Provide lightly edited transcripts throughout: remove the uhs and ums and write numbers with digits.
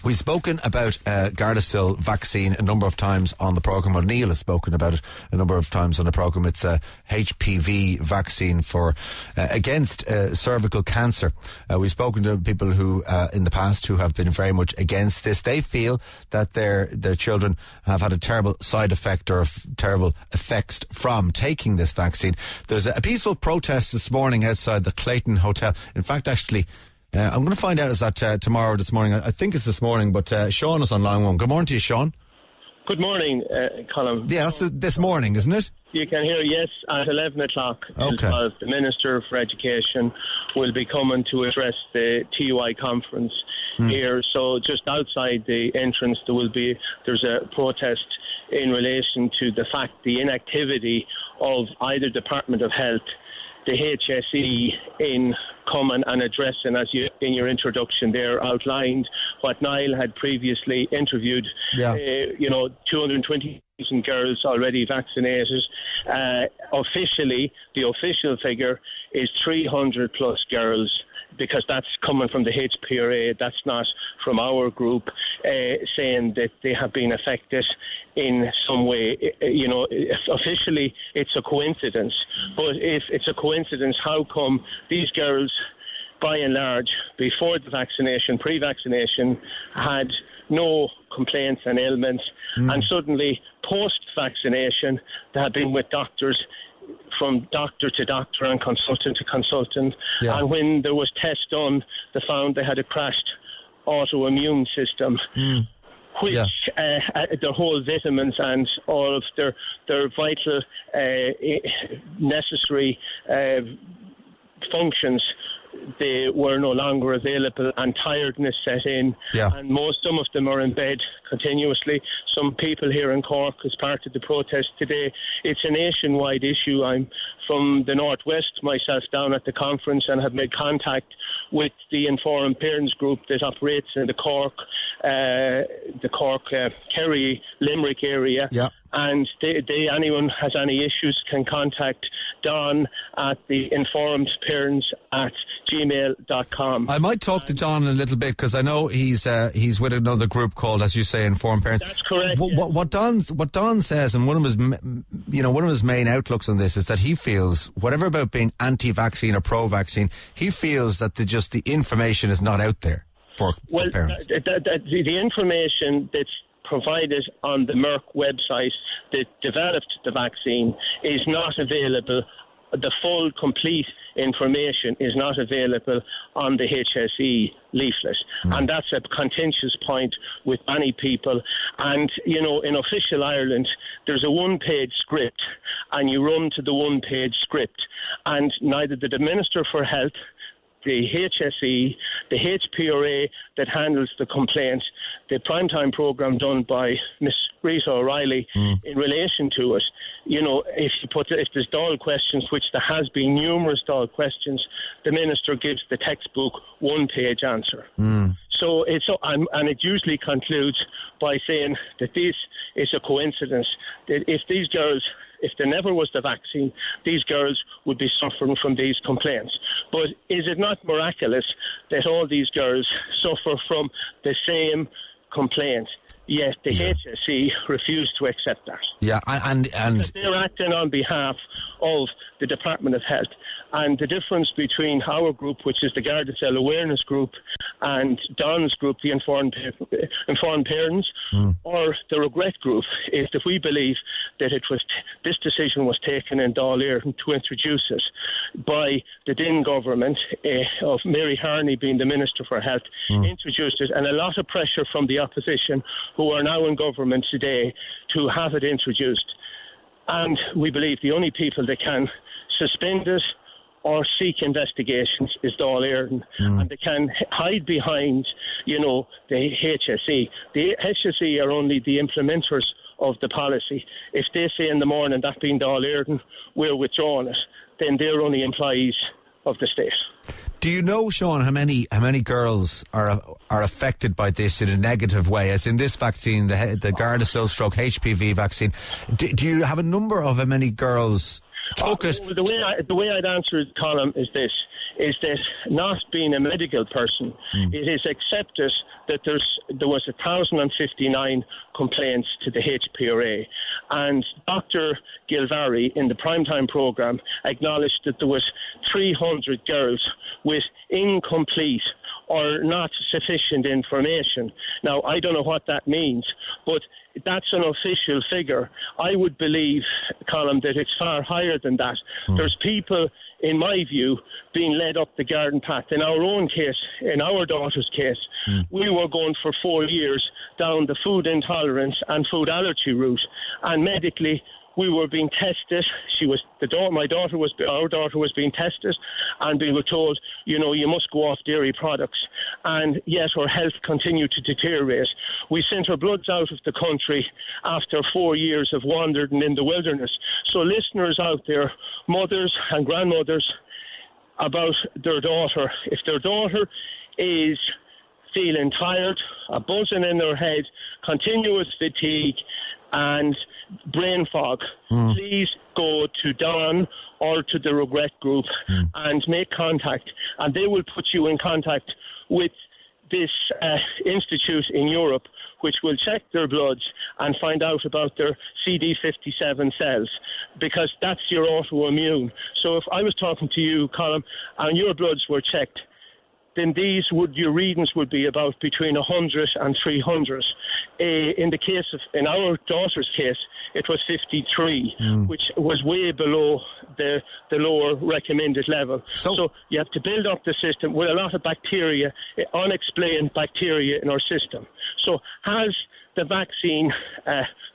We've spoken about Gardasil vaccine a number of times on the programme. Well, Neil has spoken about it a number of times on the programme. It's a HPV vaccine for against cervical cancer. We've spoken to people who in the past who have been very much against this. They feel that their children have had a terrible side effect or terrible effects from taking this vaccine. There's a peaceful protest this morning outside the Clayton Hotel. In fact, actually, I'm going to find out is that tomorrow or this morning. I think it's this morning, but Sean is on line one. Good morning to you, Sean. Good morning, Colm. Yeah, that's this morning, isn't it? You can hear, yes, at 11 o'clock. Okay. The Minister for Education will be coming to address the TUI conference here. So just outside the entrance, there's a protest in relation to the inactivity of either Department of Health, the HSE, in coming and addressing, as you in your introduction there outlined, what Niall had previously interviewed. Yeah. 220,000 girls already vaccinated. Officially, the official figure is 300 plus girls, because that's coming from the HPRA, that's not from our group, saying that they have been affected in some way. Officially it's a coincidence, but if it's a coincidence, how come these girls, by and large, before the vaccination, pre-vaccination, had no complaints and ailments, and suddenly post-vaccination they have been with doctors, from doctor to doctor and consultant to consultant, and when there was tests done, they found they had a crashed autoimmune system, which their whole vitamins and all of their vital necessary functions, they were no longer available, and tiredness set in, and some of them are in bed continuously. Some people here in Cork, as part of the protest today, it's a nationwide issue. I'm from the northwest myself, down at the conference, and have made contact with the Informed Parents group that operates in the Cork, Kerry, Limerick area. And anyone has any issues can contact Don at the informedparents@gmail.com. I might talk to Don in a little bit, because I know he's with another group called, as you say, Informed Parents. That's correct. What Don says, and one of his main outlooks on this, is that he feels, whatever about being anti-vaccine or pro-vaccine, he feels that the information is not out there for parents. The information that's provided on the Merck website that developed the vaccine is not available. The full, complete information is not available on the HSE leaflet. And that's a contentious point with many people. And, in official Ireland, there's a one-page script, and you run to the one-page script. And neither the Minister for Health, the HSE, the HPRA that handles the complaint, the primetime programme done by Miss Rita O'Reilly in relation to it, if there's Dáil questions, which there has been numerous Dáil questions, the Minister gives the textbook one-page answer. So and it usually concludes by saying that this is a coincidence, that if there never was the vaccine, these girls would be suffering from these complaints. But is it not miraculous that all these girls suffer from the same complaint? Yet the HSE refused to accept that. Yeah, and they're acting on behalf of the Department of Health. And the difference between our group, which is the Gardasil Awareness Group, and Don's group, the Informed Parents, or the Regret Group, is that we believe that this decision was taken in Dáil Éireann to introduce it by the then government of Mary Harney being the Minister for Health, introduced it, and a lot of pressure from the opposition, who are now in government today, to have it introduced. And we believe the only people that can suspend it or seek investigations is Dáil Éireann, and they can hide behind, the HSE. The HSE are only the implementers of the policy. If they say in the morning, that being Dáil Éireann, we're withdrawing it, then they're only employees of the state. Do you know, Sean, how many girls are affected by this in a negative way, as in this vaccine, the Gardasil / HPV vaccine? Do you have a number of how many girls took it? The way I'd answer it, Colm, is this. is that, not being a medical person, it is accepted that there was 1,059 complaints to the HPRA, and Dr. Gilvari in the primetime programme acknowledged that there was 300 girls with incomplete or not sufficient information. Now, I don't know what that means, but that's an official figure. I would believe, Colm, that it's far higher than that. There's people, in my view, being led up the garden path. In our own case, in our daughter's case, we were going for 4 years down the food intolerance and food allergy route, and medically we were being tested. Our daughter was being tested, and we were told, you must go off dairy products. And yet her health continued to deteriorate. We sent her bloods out of the country after 4 years of wandering in the wilderness. So listeners out there, mothers and grandmothers, about their daughter, if their daughter is feeling tired, a buzzing in their head, continuous fatigue, and brain fog, please go to Dawn or to the Regret Group and make contact, and they will put you in contact with this institute in Europe, which will check their bloods and find out about their CD57 cells, because that's your autoimmune. So if I was talking to you, Colm, and your bloods were checked, then your readings would be about between 100 and 300. In our daughter's case, it was 53, which was way below the lower recommended level. So you have to build up the system with a lot of bacteria, unexplained bacteria in our system. So has the vaccine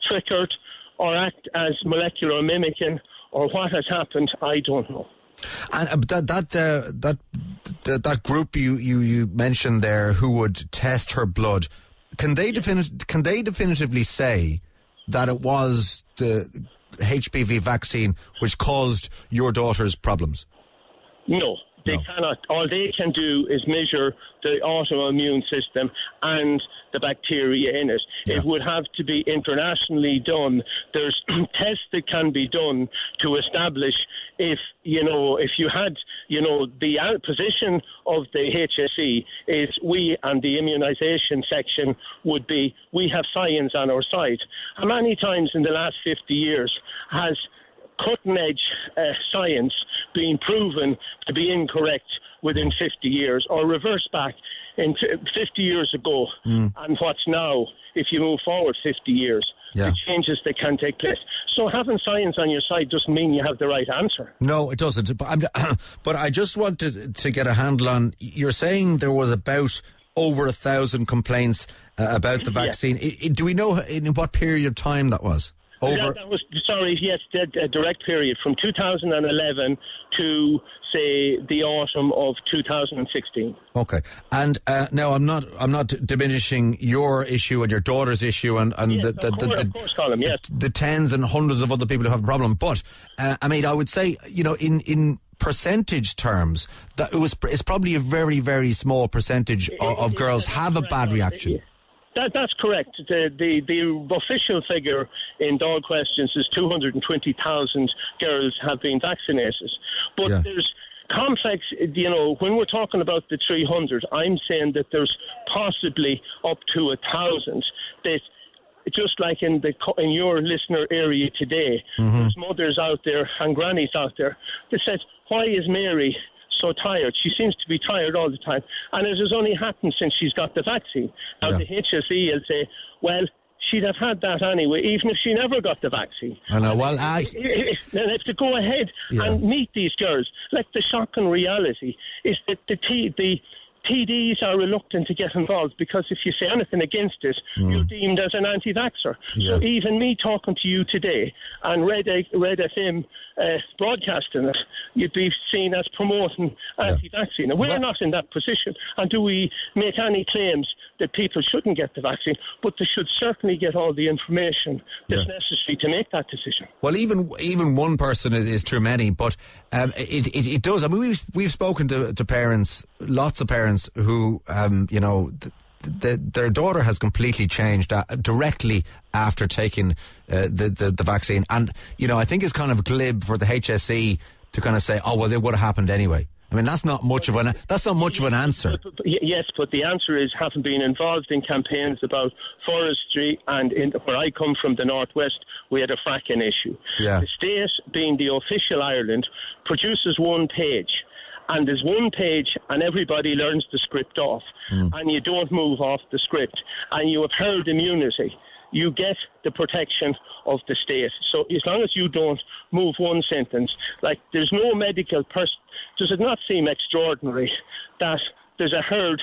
triggered or act as molecular mimicking, or what has happened? I don't know. And that group you mentioned there, who would test her blood, can they definitively say that it was the HPV vaccine which caused your daughter's problems? No, they cannot. All they can do is measure the autoimmune system and the bacteria in it. Yeah. It would have to be internationally done. There's tests that can be done to establish if you had, the position of the HSE is we, and the immunisation section would be, we have science on our side. How many times in the last 50 years has cutting-edge science being proven to be incorrect within 50 years, or reverse back in 50 years ago and what's now, if you move forward 50 years, the changes that can take place. So having science on your side doesn't mean you have the right answer. No, it doesn't. But I just wanted to get a handle on, you're saying there was about over 1,000 complaints about the vaccine. Do we know in what period of time that was? The direct period from 2011 to, say, the autumn of 2016. Okay, and now I'm not diminishing your issue and your daughter's issue and the tens and hundreds of other people who have a problem, but I would say, in percentage terms, that it's probably a very, very small percentage of girls have a bad reaction. That's correct. The official figure in Dog Questions is 220,000 girls have been vaccinated. But there's complex, when we're talking about the 300, I'm saying that there's possibly up to 1,000 that, just like in your listener area today, there's mothers out there and grannies out there that says, why is Mary so tired? She seems to be tired all the time, and it has only happened since she's got the vaccine. Now the HSE will say, well, she'd have had that anyway, even if she never got the vaccine. I know. Well, then have to go ahead and meet these girls. Like, the shocking reality is that the TDs are reluctant to get involved, because if you say anything against it, you're deemed as an anti-vaxxer. So even me talking to you today and Red FM broadcasting it, you'd be seen as promoting anti-vaccine. And we're not in that position. And do we make any claims that people shouldn't get the vaccine? But they should certainly get all the information that's necessary to make that decision. Well, even one person is too many, but it does. I mean, we've spoken to parents, lots of parents who, their daughter has completely changed directly after taking the vaccine. And, I think it's kind of glib for the HSE to kind of say, oh, well, it would have happened anyway. I mean, that's not much of an answer. Yes, but the answer is having been involved in campaigns about forestry, and where I come from, the northwest, we had a fracking issue. Yeah. The state, being the official Ireland, produces one page. And there's one page, and everybody learns the script off, and you don't move off the script, and you have herd immunity. You get the protection of the state. So as long as you don't move one sentence, like there's no medical person, does it not seem extraordinary that there's a herd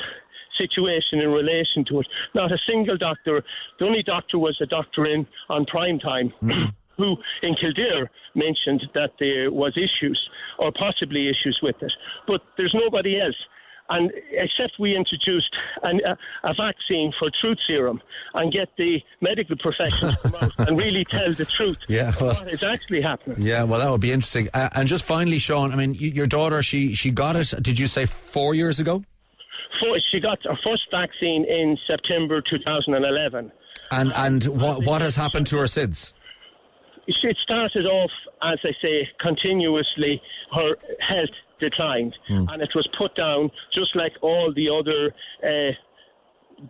situation in relation to it? Not a single doctor, the only doctor was a doctor on prime time. Who in Kildare mentioned that there was issues or possibly issues with it. But there's nobody else. And except we introduced a vaccine for truth serum and get the medical profession to come out and really tell the truth what is actually happening. Yeah, well, that would be interesting. And just finally, Sean, I mean, your daughter, she got it, did you say 4 years ago? She got her first vaccine in September 2011. And what has happened to her since? It started off, as I say, continuously. Her health declined, and it was put down just like all the other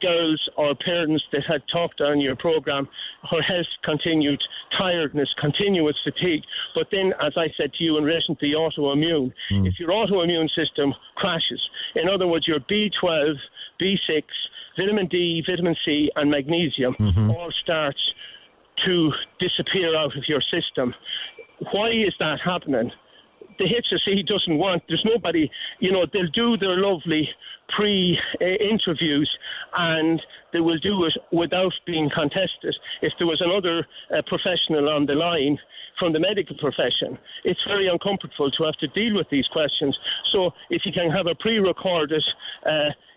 girls or parents that had talked on your program. Her health continued, tiredness, continuous fatigue. But then, as I said to you in relation to the autoimmune, if your autoimmune system crashes, in other words, your B12, B6, vitamin D, vitamin C, and magnesium all starts to disappear out of your system. Why is that happening? The HSE doesn't want, there's nobody, they'll do their lovely pre-interviews and they will do it without being contested. If there was another professional on the line from the medical profession, it's very uncomfortable to have to deal with these questions. So if you can have a pre-recorded,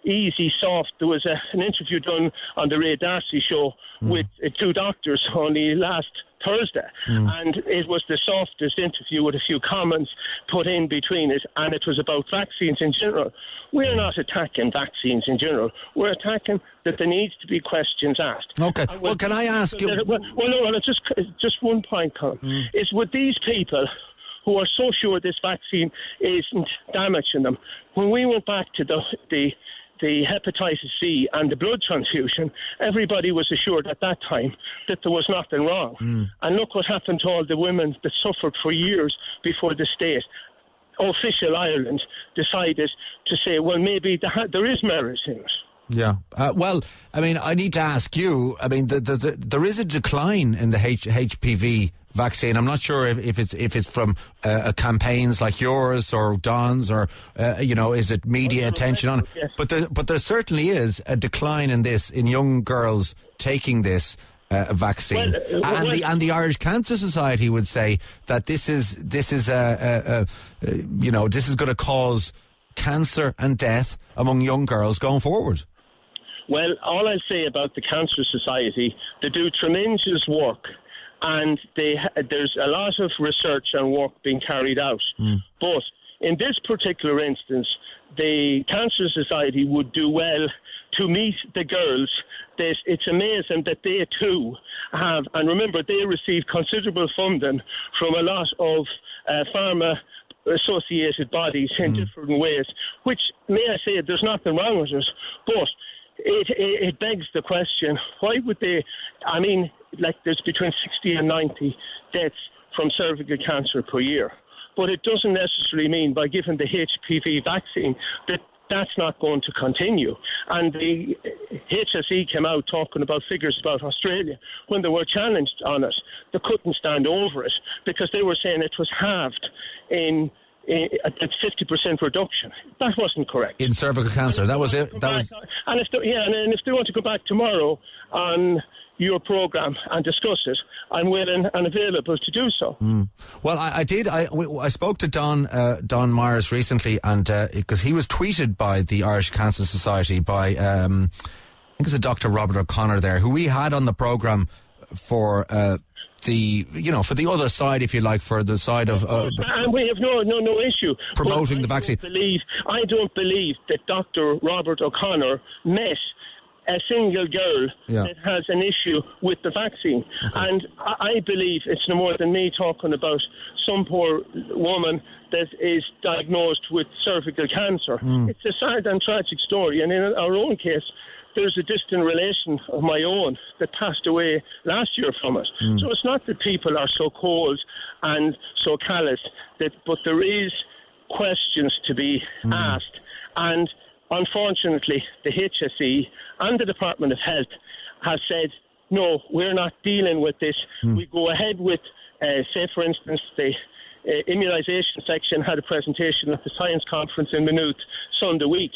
easy, soft, there was an interview done on the Ray Darcy show with two doctors only last Thursday, and it was the softest interview with a few comments put in between it, and it was about vaccines in general. We're not attacking vaccines in general. We're attacking that there needs to be questions asked. Okay. Well, can I ask you? Just one point, Colm, is with these people who are so sure this vaccine isn't damaging them, when we went back to the hepatitis C and the blood transfusion, everybody was assured at that time that there was nothing wrong. And look what happened to all the women that suffered for years before the state, official Ireland, decided to say, well, maybe there is merit in it. Yeah. Well, I mean, I need to ask you, I mean, there is a decline in the HPV vaccine. I'm not sure if it's from campaigns like yours or Don's or is it media attention on it? Yes. But there certainly is a decline in young girls taking this vaccine. And the Irish Cancer Society would say that this is going to cause cancer and death among young girls going forward. Well, all I'll say about the Cancer Society, they do tremendous work, and there's a lot of research and work being carried out. But in this particular instance, the Cancer Society would do well to meet the girls. It's amazing that they too have, and remember, they receive considerable funding from a lot of pharma associated bodies in different ways, which, may I say, there's nothing wrong with it, but it begs the question, why would they, I mean, like there's between 60 and 90 deaths from cervical cancer per year, but it doesn't necessarily mean by giving the HPV vaccine that that's not going to continue. And the HSE came out talking about figures about Australia. When they were challenged on it, they couldn't stand over it because they were saying it was halved in a 50% reduction. That wasn't correct. In cervical cancer, that was it. And if they want to go back tomorrow on your program and discuss it, I'm willing and available to do so. Well, I spoke to Don Myers recently, and because he was tweeted by the Irish Cancer Society by I think it's a Dr. Robert O'Connor there, who we had on the program for for the other side, if you like, for the side of and we have no issue promoting the vaccine. I don't believe that Dr. Robert O'Connor met a single girl that has an issue with the vaccine. Okay. And I believe it's no more than me talking about some poor woman that is diagnosed with cervical cancer. It's a sad and tragic story. And in our own case, there's a distant relation of my own that passed away last year from it. So it's not that people are so cold and so callous, but there is questions to be asked. And unfortunately, the HSE and the Department of Health have said, no, we're not dealing with this. We go ahead with, say, for instance, the immunisation section had a presentation at the science conference in Maynooth Sunday week,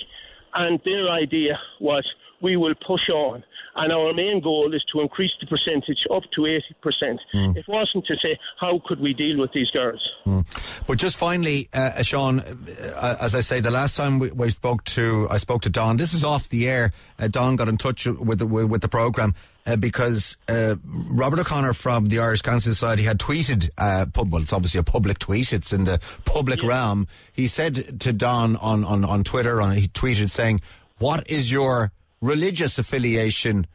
and their idea was we will push on. And our main goal is to increase the percentage up to 80%. It wasn't to say, how could we deal with these girls? But just finally, Sean, as I say, the last time I spoke to Don, this is off the air. Don got in touch with the programme because Robert O'Connor from the Irish Cancer Society had tweeted, well, it's obviously a public tweet, it's in the public realm. He said to Don on Twitter, he tweeted saying, what is your religious affiliation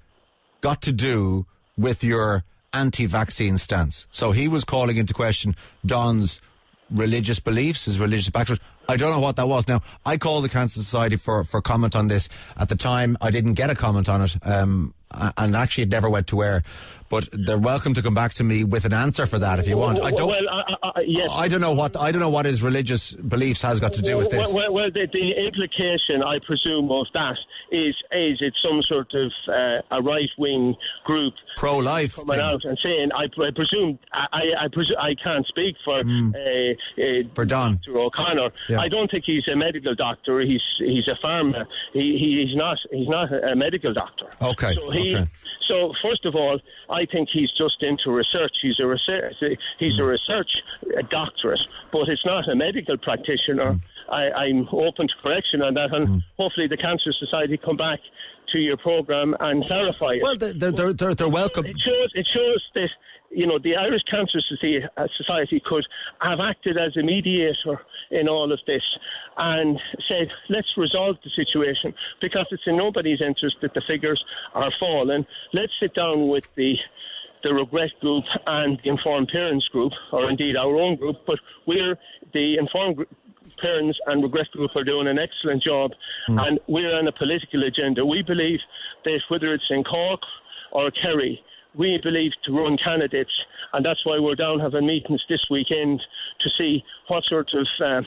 got to do with your anti-vaccine stance? So he was calling into question Don's religious beliefs, his religious background. I don't know what that was. Now, I called the Cancer Society for comment on this. At the time, I didn't get a comment on it, and actually it never went to air. But they're welcome to come back to me with an answer for that if you want. Yes. I don't know what his religious beliefs has got to do with this. Well, the implication, I presume, of that is it's some sort of a right-wing group pro-life coming out and saying. I presume I can't speak for Don Dr. O'Connor. Yeah. I don't think he's a medical doctor. He's a farmer. He's not a medical doctor. Okay. So first of all, I think he's just into research. He's a research doctorate, but it's not a medical practitioner. I'm open to correction on that, and hopefully the Cancer Society come back to your programme and clarify it. Well, they're welcome. It shows that, the Irish Cancer Society could have acted as a mediator in all of this and said, let's resolve the situation, because it's in nobody's interest that the figures are falling. Let's sit down with the Regret group and the Informed Parents group, or indeed our own group, but the Informed Parents and Regret group are doing an excellent job, and we're on a political agenda. We believe that whether it's in Cork or Kerry, we believe to run candidates, and that's why we're down having meetings this weekend to see what sort of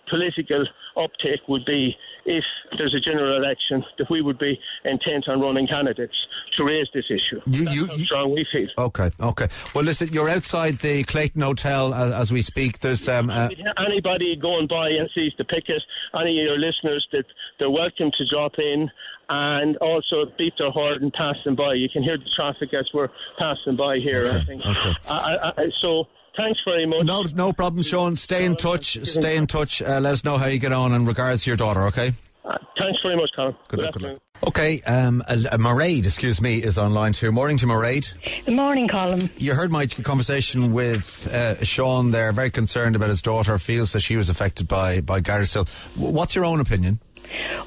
political uptake would be if there's a general election, that we would be intent on running candidates to raise this issue. That's how strong we feel. Okay. Well, listen, you're outside the Clayton Hotel as we speak. There's anybody going by and sees the picket, any of your listeners, that they're welcome to drop in and also beat their horn and pass them by. You can hear the traffic as we're passing by here, I think. Okay. So thanks very much. No problem, Sean. Stay in touch. Let us know how you get on in regards to your daughter, okay? Thanks very much, Colm. Good luck. Okay, Mairead, is on line 2. Morning to Mairead. Good morning, Colm. You heard my conversation with Sean there, very concerned about his daughter, feels that she was affected by Gardasil. What's your own opinion?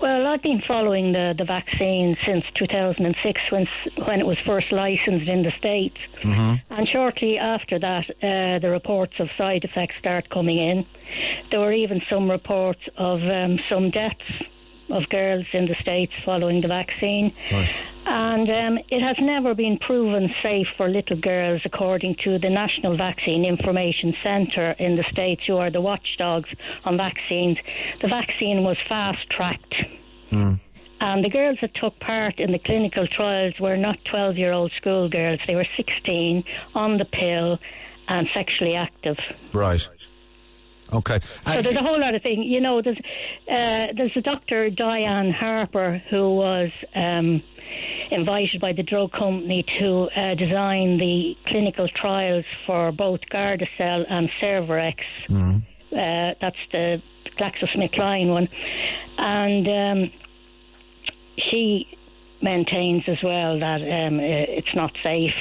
Well, I've been following the vaccine since 2006 when it was first licensed in the States. And shortly after that, the reports of side effects started coming in. There were even some reports of some deaths of girls in the States following the vaccine. Right. And it has never been proven safe for little girls, according to the National Vaccine Information Centre in the States, who are the watchdogs on vaccines. The vaccine was fast-tracked. And the girls that took part in the clinical trials were not 12-year-old schoolgirls. They were 16, on the pill, and sexually active. Right. Okay. So there's a whole lot of things. There's a Dr. Diane Harper who was invited by the drug company to design the clinical trials for both Gardasil and Cervarix. That's the GlaxoSmithKline one. And she maintains as well that it's not safe,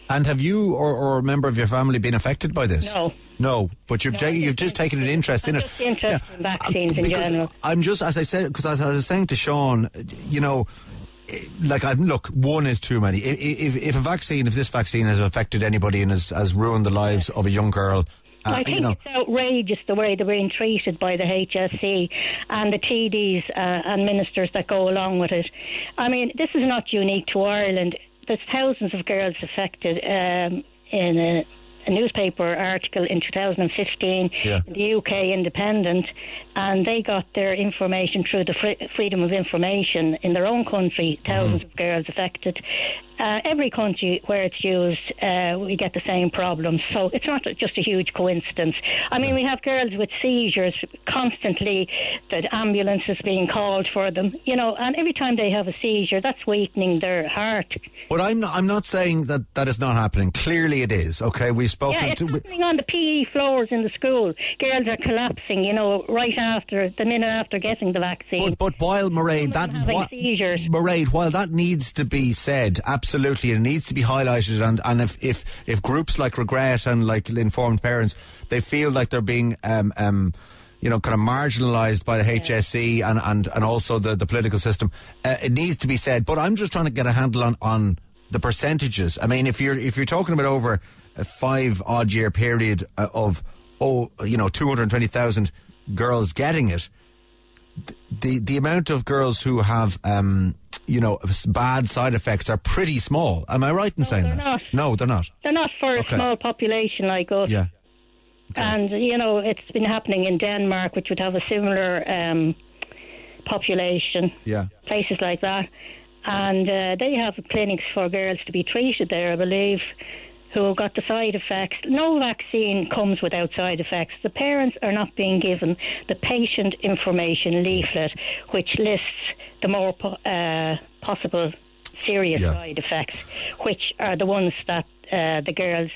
And have you or a member of your family been affected by this? No, but you've just taken an interest in it. Just interested in vaccines in general. I'm just, as I said, because as I was saying to Sean, look, one is too many. If this vaccine has affected anybody and has ruined the lives of a young girl, I think it's outrageous the way they're being treated by the HSE and the TDs and ministers that go along with it. I mean, this is not unique to Ireland. There's thousands of girls affected in a newspaper article in 2015 in the UK Independent, and they got their information through the Freedom of Information in their own country, thousands of girls affected. Every country where it's used, we get the same problem. So it's not just a huge coincidence. I mean, we have girls with seizures constantly, that ambulance is being called for them, and every time they have a seizure, that's weakening their heart. But I'm not saying that is not happening. Clearly it is, okay? We've spoken it's happening on the PE floors in the school. Girls are collapsing, right after, the minute after getting the vaccine. But while, Mairead, while that needs to be said, absolutely, it needs to be highlighted, and if groups like Regret and like Informed Parents, they feel like they're being kind of marginalised by the HSE and also the political system, it needs to be said. But I'm just trying to get a handle on the percentages. I mean, if you're talking about over a 5-odd-year period of 220,000 girls getting it, the amount of girls who have bad side effects are pretty small. Am I right in saying that? Not. No, they're not. They're not for a small population like us. Yeah. Okay. And, it's been happening in Denmark, which would have a similar population. Yeah. Places like that. And they have clinics for girls to be treated there, I believe, who have got the side effects. No vaccine comes without side effects. The parents are not being given the patient information leaflet, which lists the more possible serious side effects, which are the ones that the girls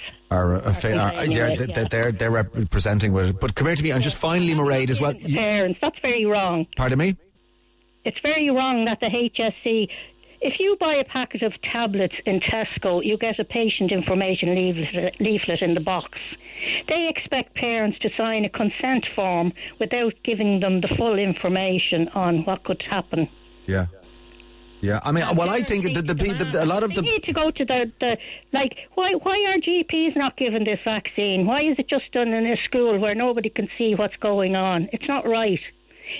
they're representing with it. But come here to me, and just finally, Mairead, as well. Parents, that's very wrong. Pardon me? It's very wrong that the HSE. If you buy a packet of tablets in Tesco, you get a patient information leaflet in the box. They expect parents to sign a consent form without giving them the full information on what could happen. Yeah. Yeah, I mean, well, I think a lot of they need to go to why are GPs not given this vaccine? Why is it just done in a school where nobody can see what's going on? It's not right.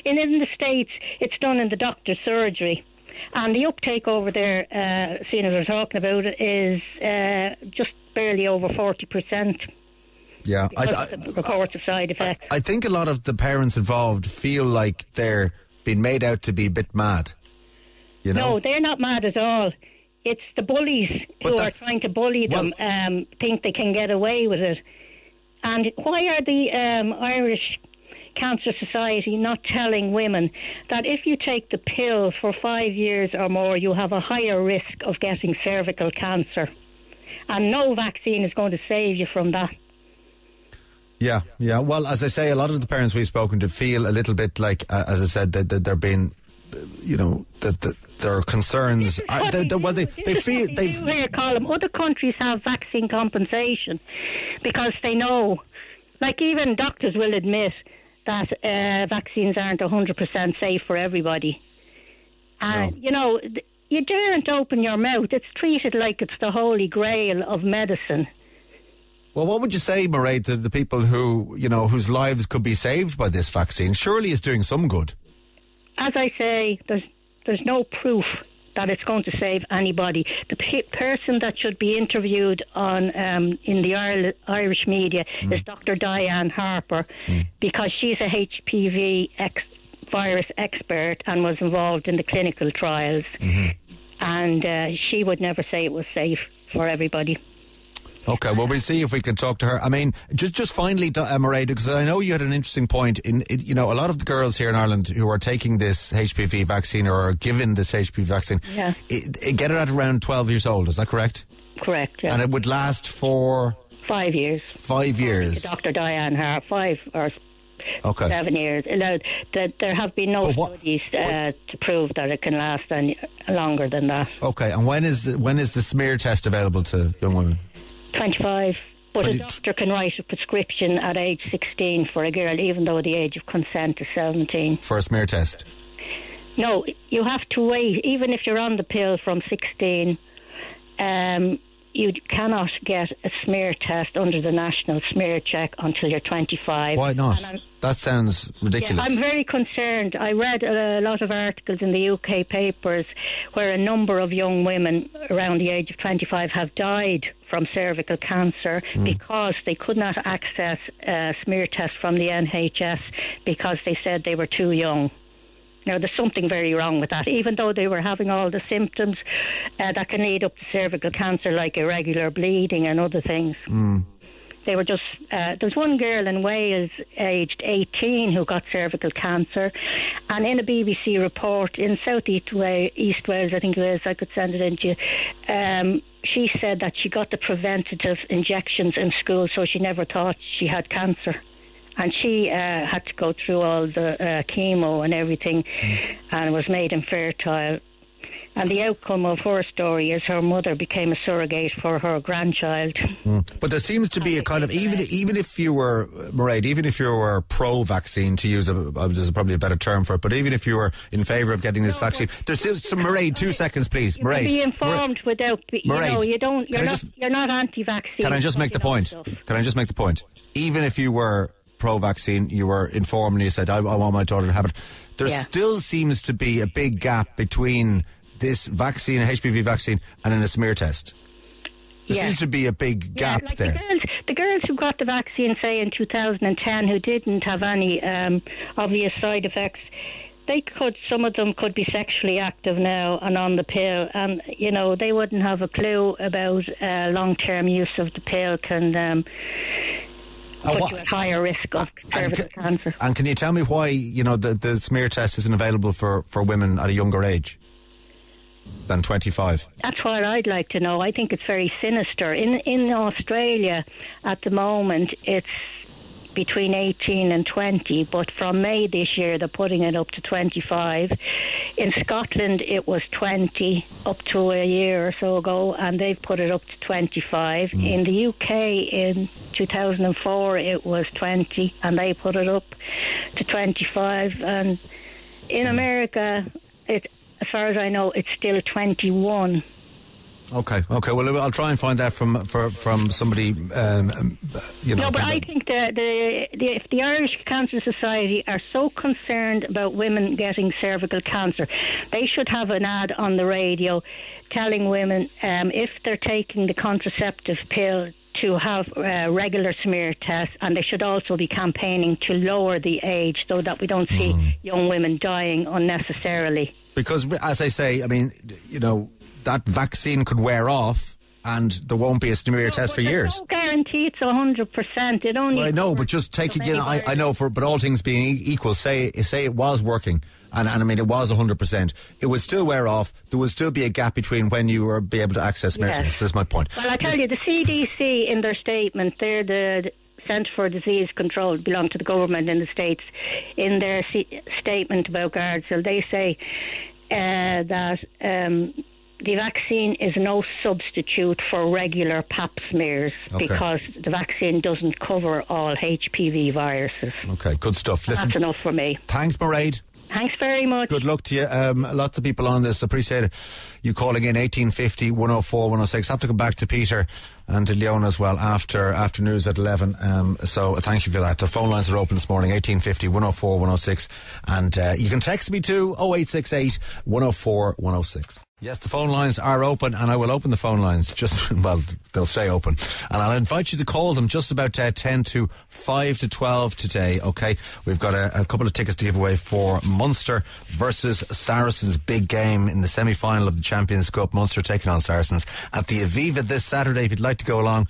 In the States, it's done in the doctor's surgery. And the uptake over there, seeing as we're talking about it, is just barely over 40%. Yeah, reports of side effects. I think a lot of the parents involved feel like they're being made out to be a bit mad. No, they're not mad at all. It's the bullies who are trying to bully them, think they can get away with it. And why are the Irish Cancer Society not telling women that if you take the pill for 5 years or more, you have a higher risk of getting cervical cancer? And no vaccine is going to save you from that. Yeah. Well, as I say, a lot of the parents we've spoken to feel a little bit like, as I said, that they're being, that their concerns. They feel they've. Here, Colm, other countries have vaccine compensation because they know, like even doctors will admit that vaccines aren't 100% safe for everybody. And, you daren't open your mouth. It's treated like it's the holy grail of medicine. Well, what would you say, Mairead, to the people who, whose lives could be saved by this vaccine? Surely it's doing some good. As I say, there's no proof that it's going to save anybody. The person that should be interviewed on in the Irish media is Dr. Diane Harper, because she's a HPV virus expert and was involved in the clinical trials. And she would never say it was safe for everybody. Okay, well, we'll see if we can talk to her. I mean, just finally, Mairead, because I know you had an interesting point. A lot of the girls here in Ireland who are taking this HPV vaccine or are given this HPV vaccine, get it at around 12 years old. Is that correct? Correct, yeah. And it would last for 5 years. 5 years. Dr. Diane Hart, 5 or 7 years. There have been no studies to prove that it can last any longer than that. Okay, and when is the smear test available to young women? 25, but a doctor can write a prescription at age 16 for a girl, even though the age of consent is 17. For a smear test? No, you have to wait. Even if you're on the pill from 16, you cannot get a smear test under the national smear check until you're 25. Why not? That sounds ridiculous. Yeah, I'm very concerned. I read a lot of articles in the UK papers where a number of young women around the age of 25 have died from cervical cancer because they could not access a smear test from the NHS because they said they were too young. Now, there's something very wrong with that, even though they were having all the symptoms that can lead up to cervical cancer, like irregular bleeding and other things. They were just... there's one girl in Wales, aged 18, who got cervical cancer, and in a BBC report in South East Wales, I think it is, I could send it in to you, she said that she got the preventative injections in school, so she never thought she had cancer. And she had to go through all the chemo and everything and was made infertile. And the outcome of her story is her mother became a surrogate for her grandchild. But there seems to be a kind of, even if you were, Mairead, even if you were pro-vaccine, to use there's probably a better term for it, but even if you were in favour of getting this vaccine, there's still some, Mairead, 2 seconds, please. You can be informed without, Mairead, you're not anti-vaccine. Can I just make the point? Can I just make the point? Even if you were pro-vaccine, you were informed and you said, I want my daughter to have it. There still seems to be a big gap between this vaccine, a HPV vaccine, and a smear test. There seems to be a big gap there. The girls who got the vaccine, say, in 2010, who didn't have any obvious side effects, some of them could be sexually active now and on the pill, and, they wouldn't have a clue about long-term use of the pill can... put you at higher risk of cervical cancer. And can you tell me why, the smear test isn't available for women at a younger age than 25? That's what I'd like to know. I think it's very sinister. In Australia, at the moment, it's between 18 and 20, but from May this year, they're putting it up to 25. In Scotland, it was 20 up to a year or so ago, and they've put it up to 25. In the UK, in 2004, it was 20, and they put it up to 25. And in America, as far as I know, it's still 21. Okay. Well, I'll try and find that from somebody. No, but I think if the Irish Cancer Society are so concerned about women getting cervical cancer, they should have an ad on the radio telling women if they're taking the contraceptive pill to have regular smear tests, and they should also be campaigning to lower the age so that we don't see young women dying unnecessarily. Because, as I say, that vaccine could wear off and there won't be a smear test for years. No guarantee it's 100%. It only. Well, I know, but just take it. I know, but all things being equal, say it was working, and it was 100%. It would still wear off. There would still be a gap between when you would be able to access smear tests. That's my point. Well, I tell you, the CDC in their statement, they're the Centre for Disease Control, belong to the government in the States. In their statement about Gardasil, they say that. The vaccine is no substitute for regular pap smears because the vaccine doesn't cover all HPV viruses. Okay, good stuff. Listen, that's enough for me. Thanks, Mairead. Thanks very much. Good luck to you. Lots of people on this. Appreciate it. You calling in 1850 104 106. Have to come back to Peter and to Leon as well after news at 11. So thank you for that. The phone lines are open this morning, 1850 104 106. And you can text me too, 0868 104 106. Yes, the phone lines are open, and I will open the phone lines they'll stay open. And I'll invite you to call them just about 10 to 5 to 12 today, okay? We've got a couple of tickets to give away for Munster versus Saracens, big game in the semi-final of the Champions Cup. Munster taking on Saracens at the Aviva this Saturday. If you'd like to go along,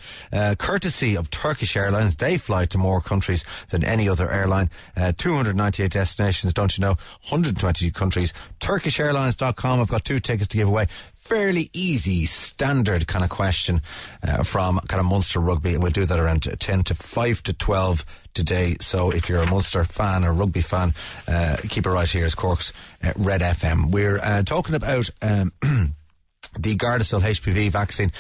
courtesy of Turkish Airlines, they fly to more countries than any other airline. 298 destinations, don't you know? 120 countries. TurkishAirlines.com. I've got 2 tickets to give away. Fairly easy, standard kind of question from kind of Munster rugby, and we'll do that around 10 to 5 to 12 today. So if you're a Munster fan or rugby fan, keep it right here. It's Cork's Red FM. We're talking about the Gardasil HPV vaccine,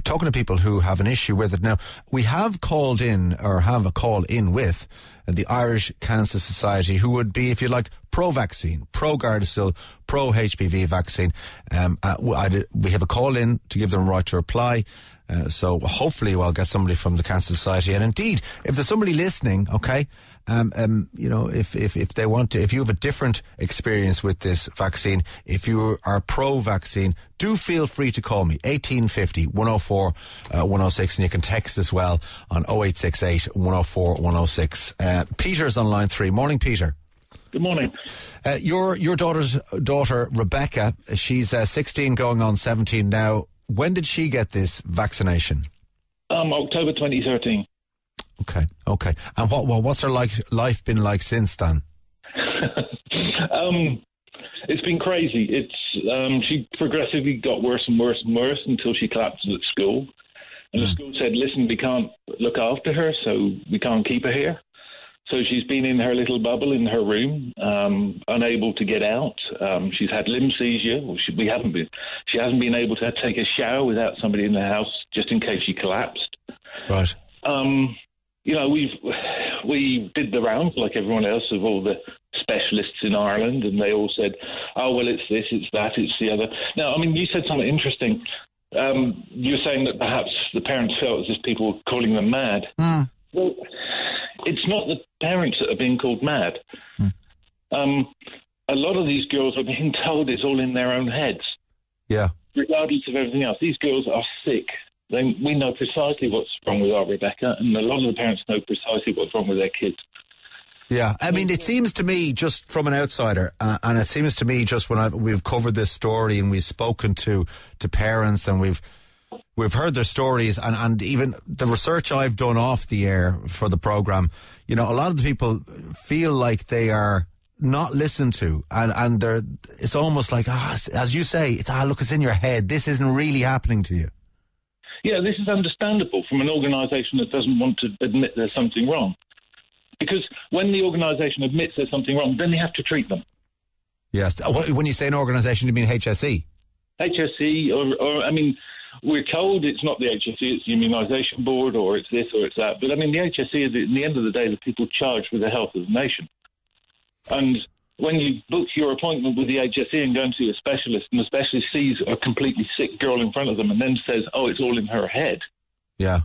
talking to people who have an issue with it. Now, we have called in, or have a call in with the Irish Cancer Society, who would be, if you like, pro-vaccine, pro-Gardasil, pro-HPV vaccine. We have a call in to give them a right to reply. So hopefully we'll get somebody from the Cancer Society. And indeed, if there's somebody listening, okay, if they want to, if you have a different experience with this vaccine, if you are pro-vaccine, do feel free to call me, 1850 104 106, and you can text as well on 0868 104 106. Peter's on line 3. Morning, Peter. Good morning. Your daughter, Rebecca, she's 16 going on 17 now. When did she get this vaccination? October 2013. Okay. And what's her life been like since then? It's been crazy. She progressively got worse and worse and worse until she collapsed at school. And the school said, listen, we can't look after her, so we can't keep her here. So she's been in her little bubble in her room, unable to get out. She's had limb seizure. She hasn't been able to take a shower without somebody in the house, just in case she collapsed. Right. We did the rounds like everyone else of all the specialists in Ireland, and they all said, oh, well, it's this, it's that, it's the other. Now, I mean, you said something interesting. You were saying that perhaps the parents felt as if people were calling them mad. Well, it's not the parents that are being called mad. A lot of these girls are being told it's all in their own heads. Yeah. Regardless of everything else, these girls are sick. We know precisely what's wrong with our Rebecca, and a lot of the parents know precisely what's wrong with their kids. Yeah, I mean, it seems to me, just from an outsider, and it seems to me just when we've covered this story and we've spoken to parents and we've heard their stories, and even the research I've done off the air for the programme, a lot of the people feel like they are not listened to, and it's almost like, as you say, it's in your head. This isn't really happening to you. Yeah, this is understandable from an organisation that doesn't want to admit there's something wrong. Because when the organisation admits there's something wrong, then they have to treat them. Yes. When you say an organisation, you mean HSE? HSE, or I mean, we're told it's not the HSE, it's the Immunisation Board, or it's this or it's that. But I mean, the HSE is, at the end of the day, the people charged with the health of the nation. And when you book your appointment with the HSE and go and see a specialist, and the specialist sees a completely sick girl in front of them and then says, oh, it's all in her head. Yeah.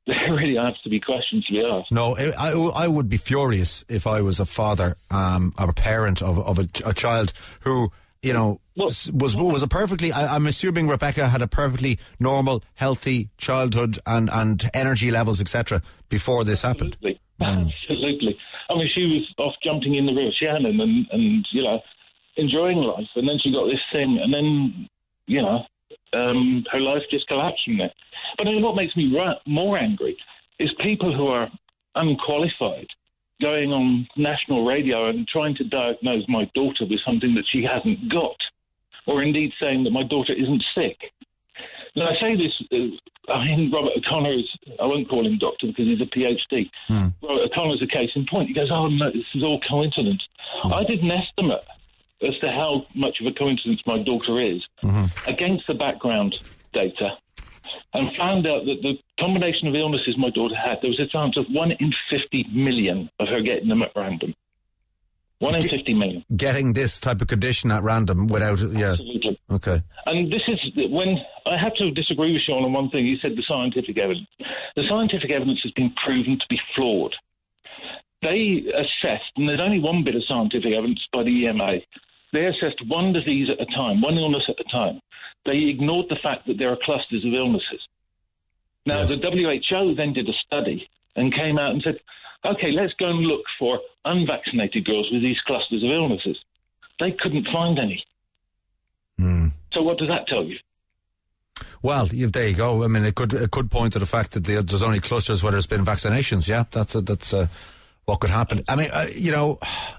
There really has to be questions to be asked. No, I would be furious if I was a father or a parent of a child who, was a perfectly, I'm assuming Rebecca had a perfectly normal, healthy childhood and energy levels, etc., before this happened. Absolutely. I mean, she was off jumping in the River Shannon and enjoying life. And then she got this thing, and then, her life just collapsed from there. But I mean, what makes me more angry is people who are unqualified going on national radio and trying to diagnose my daughter with something that she hasn't got, or indeed saying that my daughter isn't sick. Now, I say this, Robert O'Connor I won't call him doctor because he's a PhD. Robert O'Connor's a case in point. He goes, oh, no, this is all coincidence. I did an estimate as to how much of a coincidence my daughter is against the background data, and found out that the combination of illnesses my daughter had, there was a chance of 1 in 50 million of her getting them at random. 1 in 50 million. Getting this type of condition at random without... Yeah. Absolutely. Okay. And this is when I have to disagree with Sean on one thing. He said the scientific evidence. The scientific evidence has been proven to be flawed. They assessed, and there's only one bit of scientific evidence by the EMA, they assessed one disease at a time, one illness at a time. They ignored the fact that there are clusters of illnesses. Now, the WHO then did a study and came out and said, OK, let's go and look for unvaccinated girls with these clusters of illnesses. They couldn't find any. So what does that tell you? Well, there you go. I mean, it could point to the fact that there's only clusters where there's been vaccinations. Yeah, that's what could happen. I mean,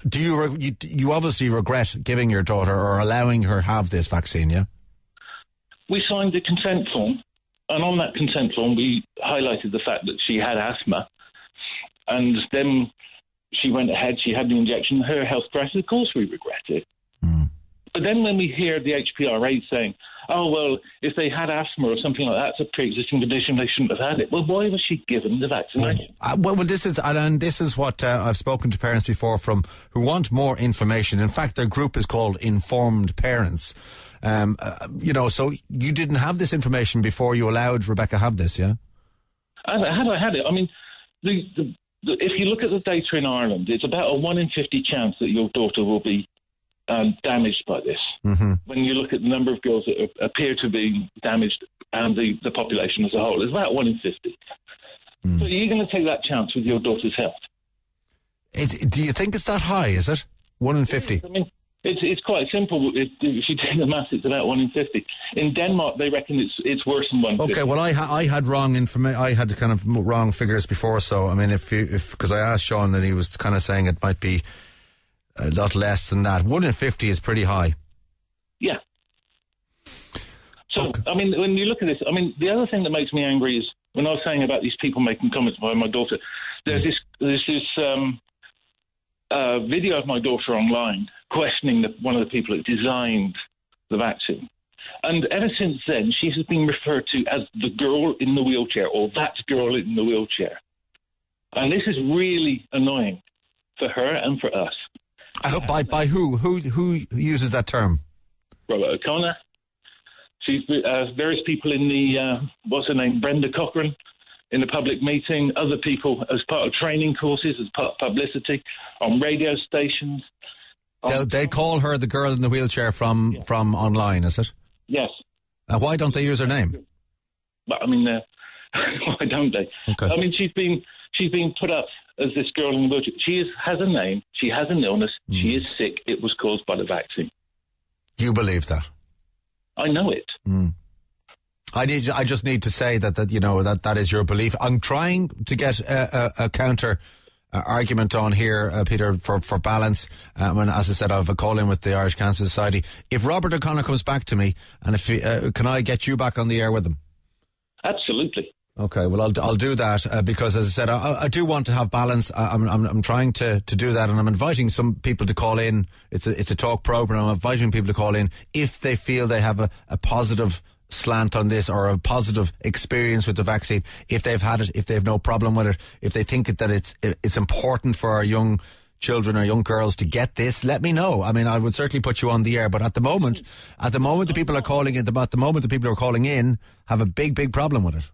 do you obviously regret giving your daughter or allowing her have this vaccine? Yeah. We signed the consent form, and on that consent form, we highlighted the fact that she had asthma, and then she went ahead. She had the injection. Her health crisis. Of course, we regret it. But then when we hear the HPRA saying, oh, well, if they had asthma or something like that, it's a pre-existing condition, they shouldn't have had it. Well, why was she given the vaccination? Well, this is what I've spoken to parents before who want more information. In fact, their group is called Informed Parents. So you didn't have this information before you allowed Rebecca have this, yeah? Had I had it, I mean, if you look at the data in Ireland, it's about a 1 in 50 chance that your daughter will be damaged by this. Mm-hmm. When you look at the number of girls that appear to be damaged and the population as a whole, it's about 1 in 50. So you're going to take that chance with your daughter's health. Do you think it's that high, is it? 1 in 50? I mean, it's quite simple. If you take the maths, it's about 1 in 50. In Denmark, they reckon it's worse than 1 in 50. Okay, well, I had wrong information. I had kind of wrong figures before. So I mean, because I asked Sean, that he was kind of saying it might be a lot less than that. 1 in 50 is pretty high. Yeah. So I mean, when you look at this, I mean, the other thing that makes me angry is when I was saying about these people making comments about my daughter. There's this video of my daughter online questioning one of the people that designed the vaccine. And ever since then, she has been referred to as the girl in the wheelchair or that girl in the wheelchair. And this is really annoying for her and for us. By who? Who uses that term? Robert O'Connor. She's various people in the, what's her name, Brenda Cochran, in the public meeting, other people as part of training courses, as part of publicity, on radio stations. They call her the girl in the wheelchair from online, is it? Yes. Why don't they use her name? But I mean, why don't they? Okay. I mean, she's been put up as this girl in the wheelchair. She has a name. She has an illness. She is sick. It was caused by the vaccine. You believe that? I know it. I just need to say that is your belief. I'm trying to get a counter argument on here, Peter, for balance. When, as I said, I have a call in with the Irish Cancer Society. If Robert O'Connor comes back to me, and if can I get you back on the air with him? Absolutely. Okay, well, I'll do that because, as I said, I do want to have balance. I'm trying to do that, and I'm inviting some people to call in. It's a talk program. I'm inviting people to call in if they feel they have a positive slant on this or a positive experience with the vaccine. If they've had it, if they have no problem with it, if they think that it's important for our young children or young girls to get this, let me know. I mean, I would certainly put you on the air, but at the moment, the people are calling in. At the moment, the people who are calling in have a big problem with it.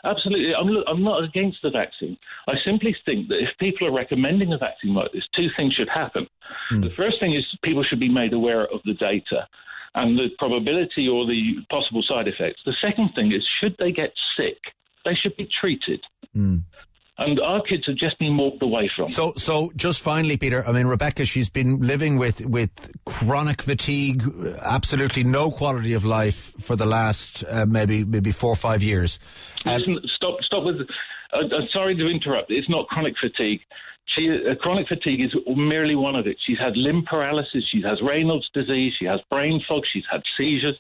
Absolutely. I'm not against the vaccine. I simply think that if people are recommending a vaccine like this, two things should happen. The first thing is people should be made aware of the data and the probability or the possible side effects. The second thing is, should they get sick, they should be treated. And our kids have just been walked away from. So just finally, Peter, I mean, Rebecca, she's been living with chronic fatigue, absolutely no quality of life for the last maybe 4 or 5 years. Listen, stop with... I'm sorry to interrupt. It's not chronic fatigue. Chronic fatigue is merely one of it. She's had limb paralysis. She has Raynaud's disease. She has brain fog. She's had seizures.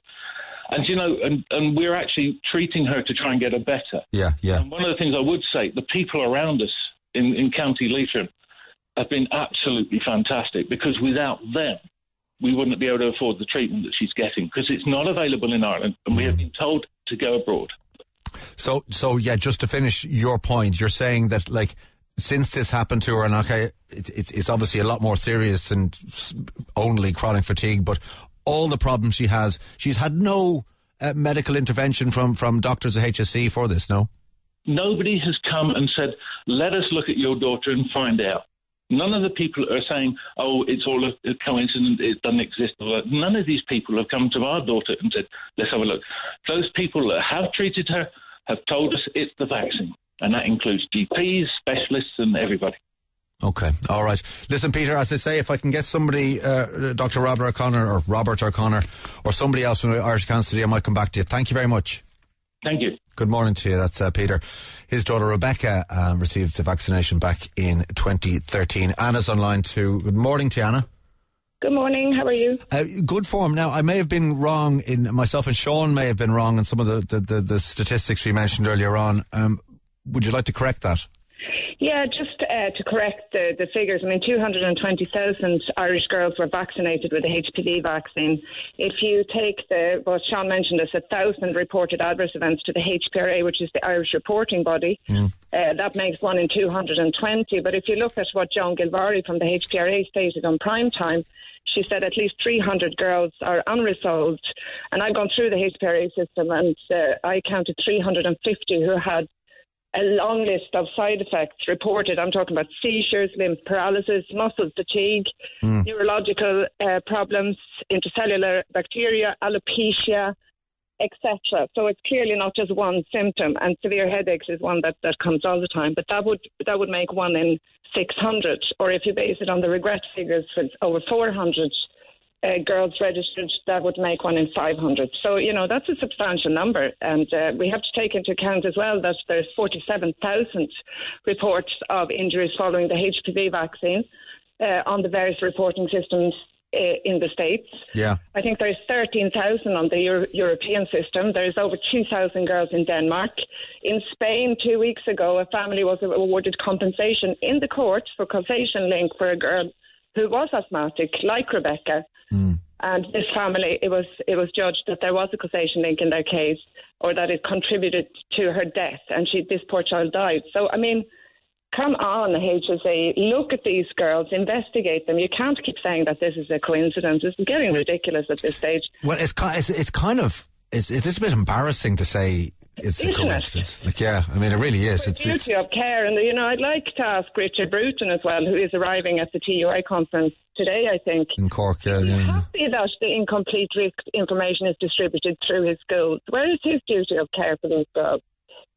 And, and we're actually treating her to try and get her better. Yeah. And one of the things I would say, the people around us in County Leitrim have been absolutely fantastic, because without them, we wouldn't be able to afford the treatment that she's getting, because it's not available in Ireland, and we have been told to go abroad. So yeah, just to finish your point, you're saying that, like, since this happened to her, and okay, it's obviously a lot more serious than only chronic fatigue, but all the problems she's had no medical intervention from doctors at HSE for this, no? Nobody has come and said, let us look at your daughter and find out. None of the people are saying, oh, it's all a coincidence, it doesn't exist. None of these people have come to our daughter and said, let's have a look. Those people that have treated her have told us it's the vaccine, and that includes GPs, specialists, and everybody. Okay, all right. Listen, Peter, as I say, if I can get somebody, Dr. Robert O'Connor or somebody else from the Irish Cancer Society, I might come back to you. Thank you very much. Thank you. Good morning to you. That's Peter. His daughter Rebecca received the vaccination back in 2013. Anna's online too. Good morning to you, Anna. Good morning. How are you? Good form. Now, I may have been wrong myself and Sean may have been wrong in some of the statistics we mentioned earlier on. Would you like to correct that? Yeah, just to correct the figures, 220,000 Irish girls were vaccinated with the HPV vaccine. If you take what Sean mentioned, there's 1,000 reported adverse events to the HPRA, which is the Irish reporting body. That makes 1 in 220. But if you look at what Joan Gilvari from the HPRA stated on prime time, she said at least 300 girls are unresolved. And I've gone through the HPRA system and I counted 350 who had a long list of side effects reported. I'm talking about seizures, limb paralysis, muscle fatigue, neurological problems, intercellular bacteria, alopecia, etc. So it's clearly not just one symptom, and severe headaches is one that comes all the time. But that would make 1 in 600, or if you base it on the regret figures, for over 400 girls registered, that would make 1 in 500. So, that's a substantial number. And we have to take into account as well that there's 47,000 reports of injuries following the HPV vaccine on the various reporting systems in the States. Yeah. I think there's 13,000 on the European system. There's over 2,000 girls in Denmark. In Spain, 2 weeks ago, a family was awarded compensation in the court for causation link for a girl who was asthmatic, like Rebecca. And this family, it was judged that there was a causation link in their case, or that it contributed to her death, and this poor child died. So, come on, HSA, look at these girls, investigate them. You can't keep saying that this is a coincidence. It's getting ridiculous at this stage. Well, it's a bit embarrassing to say it's a coincidence. It really is. It's duty of care. And, I'd like to ask Richard Bruton as well, who is arriving at the TUI conference today, I think. In Cork, yeah. Happy that the incomplete risk information is distributed through his schools. Where is his duty of care for these girls?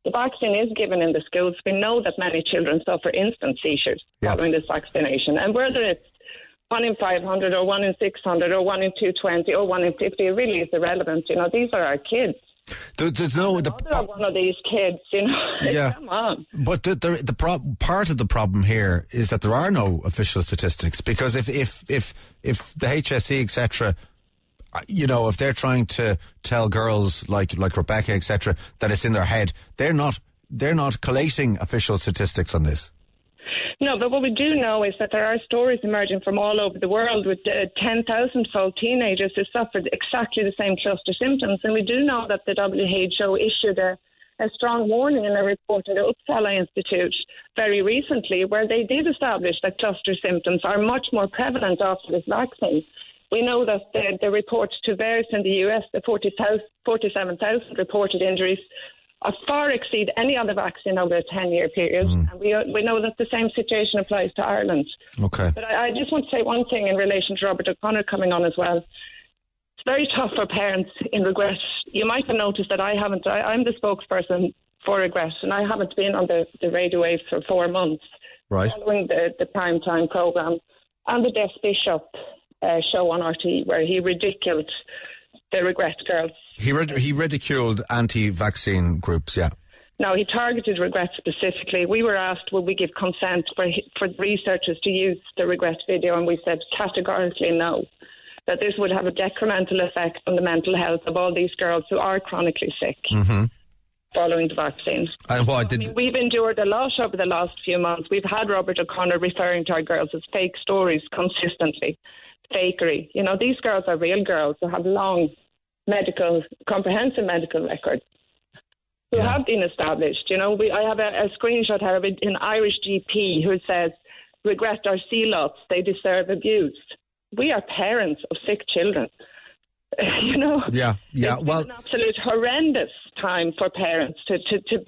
The vaccine is given in the schools. We know that many children suffer instant seizures following this vaccination. And whether it's 1 in 500 or 1 in 600 or 1 in 220 or 1 in 50, it really is irrelevant. These are our kids. There's one of these kids, Yeah. Come on. But part of the problem here is that there are no official statistics, because if the HSE, etc., if they're trying to tell girls like Rebecca, etc., that it's in their head, they're not collating official statistics on this. No, but what we do know is that there are stories emerging from all over the world with 10,000-fold teenagers who suffered exactly the same cluster symptoms. And we do know that the WHO issued a strong warning in a report at the Uppsala Institute very recently, where they did establish that cluster symptoms are much more prevalent after this vaccine. We know that the reports to VAERS in the US, the 47,000 reported injuries, far exceed any other vaccine over a 10-year period. And we know that the same situation applies to Ireland. Okay. But I just want to say one thing in relation to Robert O'Connor coming on as well. It's very tough for parents in Regret. You might have noticed that I'm the spokesperson for Regret, and I haven't been on the radio waves for 4 months. Right. Following the primetime programme and the Deaf Bishop show on RT, where he ridiculed the Regret girls. He ridiculed anti-vaccine groups, yeah. No, he targeted Regret specifically. We were asked, would we give consent for researchers to use the Regret video, and we said categorically no, that this would have a detrimental effect on the mental health of all these girls who are chronically sick following the vaccine. And we've endured a lot over the last few months. We've had Robert O'Connor referring to our girls as fake stories consistently. Fakery. These girls are real girls who have long comprehensive medical records who have been established. I have a screenshot here of an Irish GP who says, Regret our sea-lots, they deserve abuse. We are parents of sick children. Yeah. It's an absolute horrendous time for parents to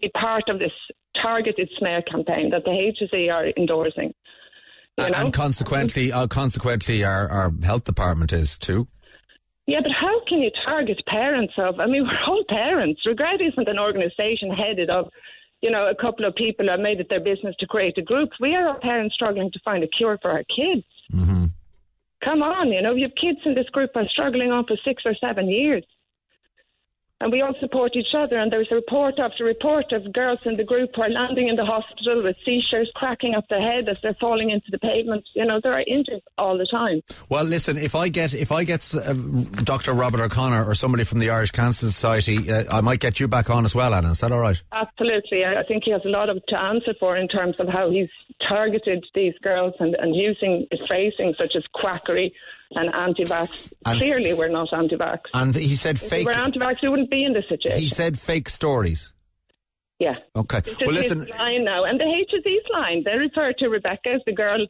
be part of this targeted smear campaign that the HSE are endorsing. And consequently, our health department is too. Yeah, but how can you target parents of? We're all parents. Regret isn't an organisation headed of, a couple of people who have made it their business to create a group. We are all parents struggling to find a cure for our kids. Mm-hmm. Come on, you have kids in this group are struggling on for 6 or 7 years. And we all support each other. And there's report after report of girls in the group who are landing in the hospital with seizures, cracking up their head as they're falling into the pavement. You know, there are injuries all the time. Well, listen, if I get Dr. Robert O'Connor or somebody from the Irish Cancer Society, I might get you back on as well, Anna. Is that all right? Absolutely. I think he has a lot to answer for in terms of how he's targeted these girls and using phrasing such as quackery and anti-vax. Clearly, we're not anti-vax. And he said fake. If we were anti-vax, we wouldn't be in this situation. He said fake stories. Yeah. Okay. Well, listen. His line now, and the HSE's line. They refer to Rebecca as the girl,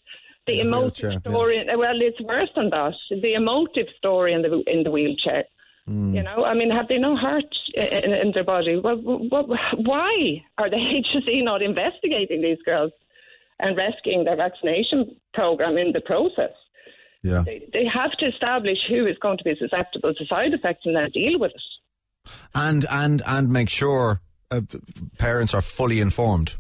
the emotive story. Yeah. Well, it's worse than that. The emotive story in the wheelchair. You know, I mean, have they no heart in their body? Why are the HSE not investigating these girls and rescuing their vaccination program in the process? Yeah. They have to establish who is going to be susceptible to side effects and then deal with it. And make sure parents are fully informed.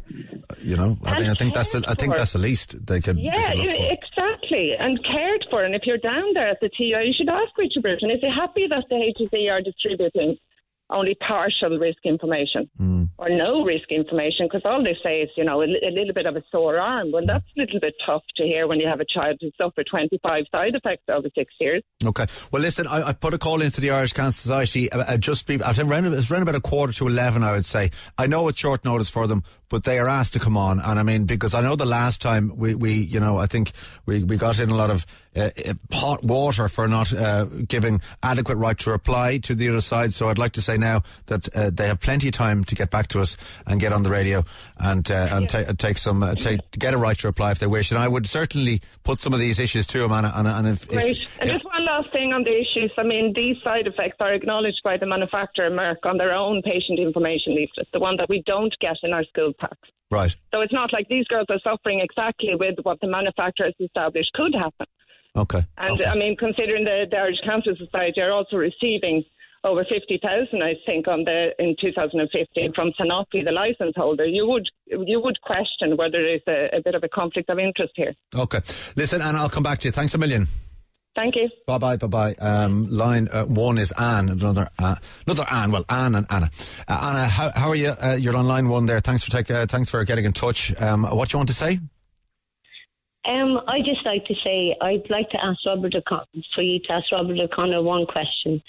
You know, I think that's the least they could. Yeah, exactly, and cared for. And if you're down there at the TI, you should ask Richard Bruton, is he happy that the HSE are distributing only partial risk information or no risk information? Because all they say is, you know, a little bit of a sore arm. Well, that's a little bit tough to hear when you have a child who suffered 25 side effects over 6 years. Okay. Well, listen, I put a call into the Irish Cancer Society. It's around about 11:15, I would say. I know it's short notice for them, but they are asked to come on. And I mean, because I know the last time we you know, I think we got in a lot of hot water for not giving adequate right to reply to the other side. So I'd like to say now that they have plenty of time to get back to us and get on the radio and get a right to reply if they wish. And I would certainly put some of these issues to them. And just one last thing on the issues. I mean, these side effects are acknowledged by the manufacturer, Merck, on their own patient information leaflet, the one that we don't get in our school packs. Right. So it's not like these girls are suffering exactly with what the manufacturer has established could happen. Okay. And I mean, considering the Irish Cancer Society are also receiving over 50,000, I think, in 2015 from Sanofi, the license holder, you would question whether there's a bit of a conflict of interest here. Okay. Listen, Anna, I'll come back to you. Thanks a million. Thank you. Bye. Line one is Anne, another Anne. Well, Anne and Anna. Anna, how are you? You're on line one there. Thanks for getting in touch. What do you want to say? I'd just like to say, I'd like to ask Robert O'Connor one question.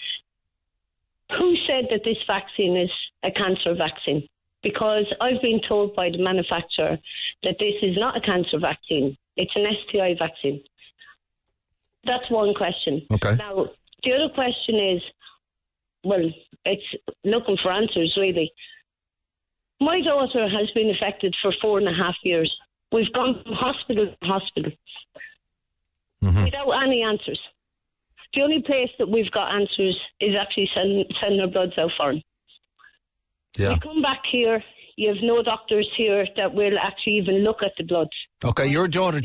Who said that this vaccine is a cancer vaccine? Because I've been told by the manufacturer that this is not a cancer vaccine. It's an STI vaccine. That's one question. Okay. Now, the other question is, well, it's looking for answers, really. My daughter has been affected for 4.5 years. We've gone from hospital to hospital without any answers. The only place that we've got answers is actually sending our bloods out for them. Yeah. We come back here, you have no doctors here that will actually even look at the bloods. Okay, your daughter,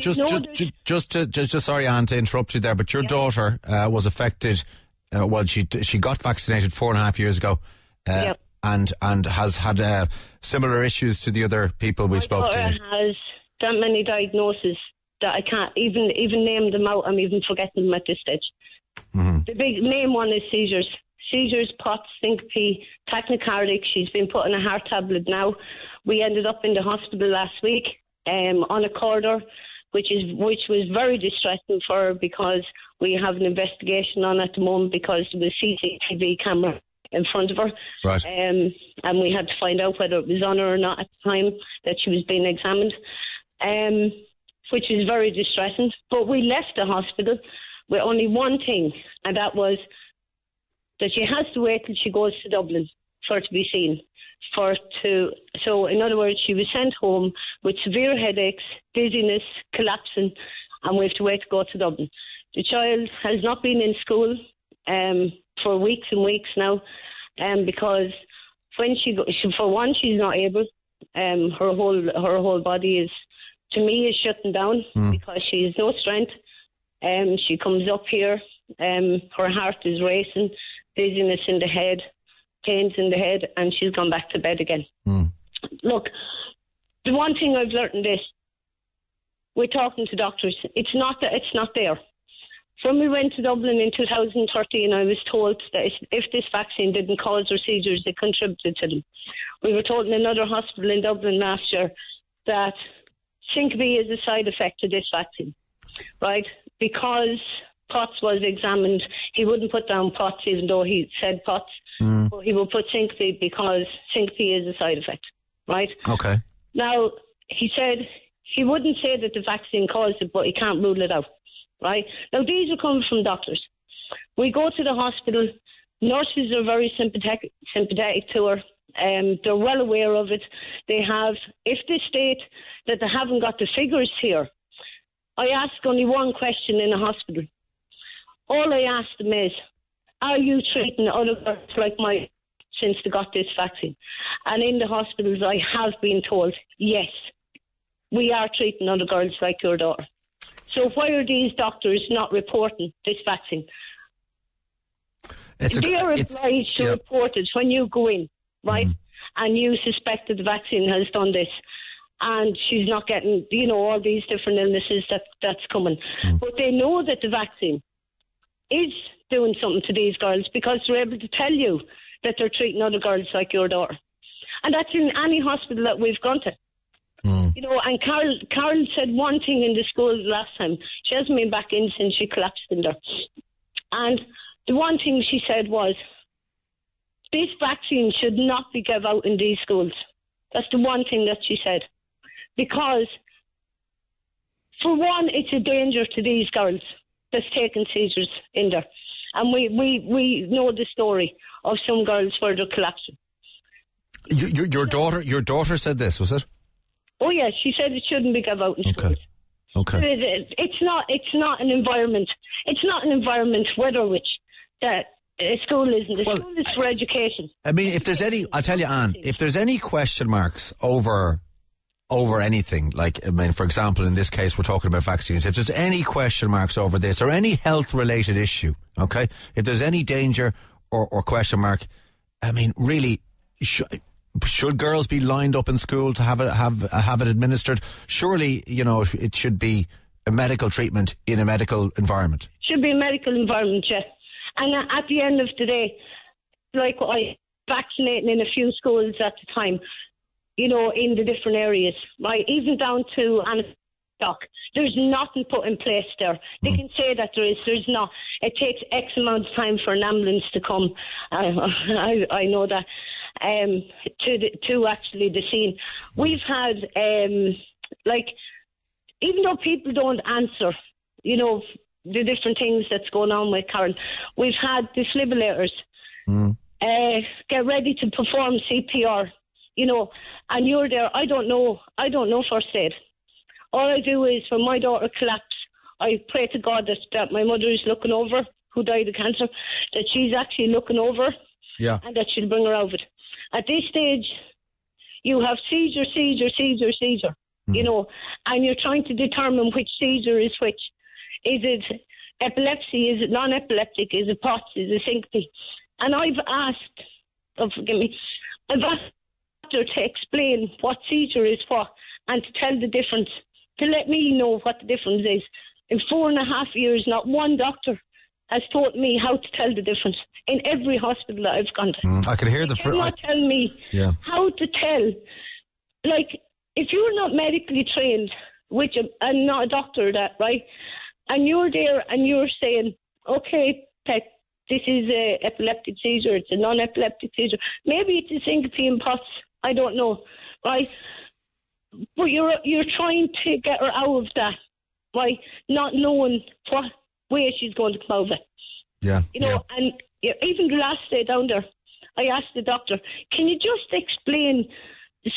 sorry, Anne, to interrupt you there, but your daughter was affected, she got vaccinated 4.5 years ago, and has had similar issues to the other people we spoke to. My daughter has that many diagnoses that I can't even name them out. I'm even forgetting them at this stage. The big main one is seizures, POTS, syncope, tachycardic. She's been put on a heart tablet now. We ended up in the hospital last week on a corridor, which was very distressing for her because we have an investigation on at the moment because there was CCTV camera in front of her. Right. And we had to find out whether it was on her or not at the time that she was being examined, which is very distressing. But we left the hospital with only one thing, and that was that she has to wait till she goes to Dublin for her to be seen. So in other words, she was sent home with severe headaches, dizziness, collapsing, and we have to wait to go to Dublin. The child has not been in school for weeks and weeks now, because when for one, she's not able. Her whole body is, to me, is shutting down because she has no strength. She comes up here, her heart is racing, dizziness in the head, pains in the head, and she's gone back to bed again. Look, the one thing I've learned in this, we're talking to doctors, it's not there. When we went to Dublin in 2013, I was told that if this vaccine didn't cause or seizures, it contributed to them. We were told in another hospital in Dublin last year that syncope is a side effect of this vaccine, right? Because POTS was examined, he wouldn't put down POTS even though he said POTS, but he will put syncope because syncope is a side effect, right? Okay. Now, he said he wouldn't say that the vaccine caused it, but he can't rule it out. Right? Now, these are coming from doctors. We go to the hospital. Nurses are very sympathetic to her. They're well aware of it. They have, if they state that they haven't got the figures here, I ask only one question in a hospital. All I ask them is, are you treating other girls like mine since they got this vaccine? And in the hospitals, I have been told, yes, we are treating other girls like your daughter. So why are these doctors not reporting this vaccine? They are obliged to report it when you go in, right? And you suspect that the vaccine has done this. And she's not getting, all these different illnesses that's coming. But they know that the vaccine is doing something to these girls because they're able to tell you that they're treating other girls like your daughter. And that's in any hospital that we've gone to. And Carol said one thing in the school last time. She hasn't been back in since she collapsed in there. And the one thing she said was, this vaccine should not be given out in these schools. That's the one thing that she said. Because, for one, it's a danger to these girls that's taking seizures in there. And we know the story of some girls where they're collapsing. Your daughter said this, was it? Oh yeah, she said it shouldn't be given out in schools. Okay. It's not an environment. It's not an environment whether which that a school isn't. A school is for education. I mean, if there's any, I'll tell you, Anne, if there's any question marks over anything, like, I mean, for example, in this case, we're talking about vaccines. If there's any question marks over this or any health-related issue, okay, if there's any danger or question mark, I mean, really, should girls be lined up in school to have it administered? Surely, it should be a medical treatment in a medical environment. Should be a medical environment, yes. And at the end of the day, like I vaccinating in a few schools at the time, in the different areas, right? Even down to stock. There's nothing put in place there. They can say that there's not. It takes X amount of time for an ambulance to come. I know that. To actually the scene. We've had, even though people don't answer, the different things that's going on with Karen, we've had defibrillators get ready to perform CPR, and you're there. I don't know first aid. All I do is when my daughter collapsed, I pray to God that my mother is looking over, who died of cancer, that she's actually looking over, and that she'll bring her out of it. At this stage, you have seizure, and you're trying to determine which seizure is which. Is it epilepsy? Is it non-epileptic? Is it POTS? Is it syncope? And I've asked her to explain what seizure is what and to tell the difference, to let me know what the difference is. In 4.5 years, not one doctor has taught me how to tell the difference in every hospital that I've gone to. I can hear the... cannot tell me how to tell. Like, if you're not medically trained, which I'm not a doctor, right? And you're there and you're saying, okay, Pet, this is a epileptic seizure, it's a non-epileptic seizure. Maybe it's a syncope and POTS, I don't know, right? But you're trying to get her out of that, right? Not knowing what way she's going to come out of it. And even the last day down there, I asked the doctor, can you just explain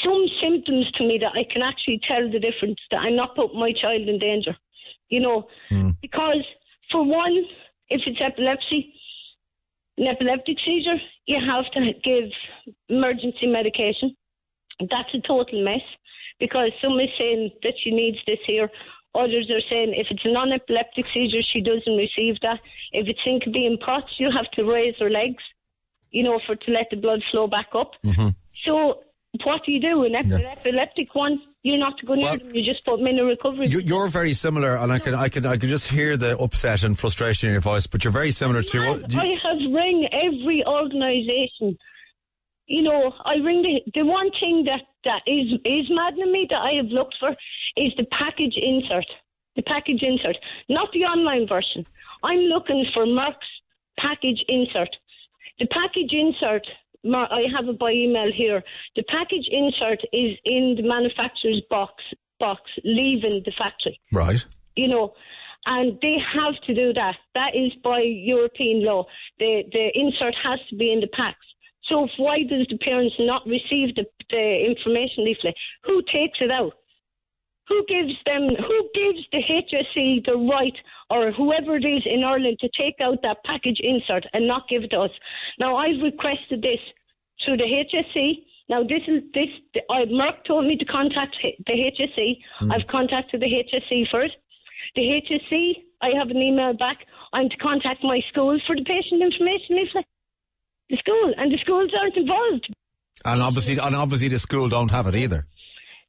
some symptoms to me that I can actually tell the difference, that I'm not putting my child in danger? Because for one, if it's epilepsy, an epileptic seizure, you have to give emergency medication. That's a total mess, because some is saying that she needs this here. Others are saying if it's a non-epileptic seizure, she doesn't receive that. If it's syncope and POTS, you have to raise her legs, to let the blood flow back up. So what do you do? An epileptic one, You're not to go near them. You just put them in a recovery. You're very similar, and I can just hear the upset and frustration in your voice. But you're very similar to. I have rang every organisation. You know, I ring the one thing that is maddening me that I have looked for is the package insert. The package insert, not the online version. I'm looking for Merck's package insert. The package insert, I have it by email here. The package insert is in the manufacturer's box leaving the factory. Right. You know, and they have to do that. That is by European law. The insert has to be in the packs. So why does the parents not receive the information leaflet? Who takes it out? Who gives the HSE the right, or whoever it is in Ireland, to take out that package insert and not give it to us? Now, I've requested this through the HSE. Now, Merck told me to contact the HSE. I've contacted the HSE first. The HSE, I have an email back. I'm to contact my school for the patient information leaflet. The school, and the schools aren't involved. And obviously the school don't have it either.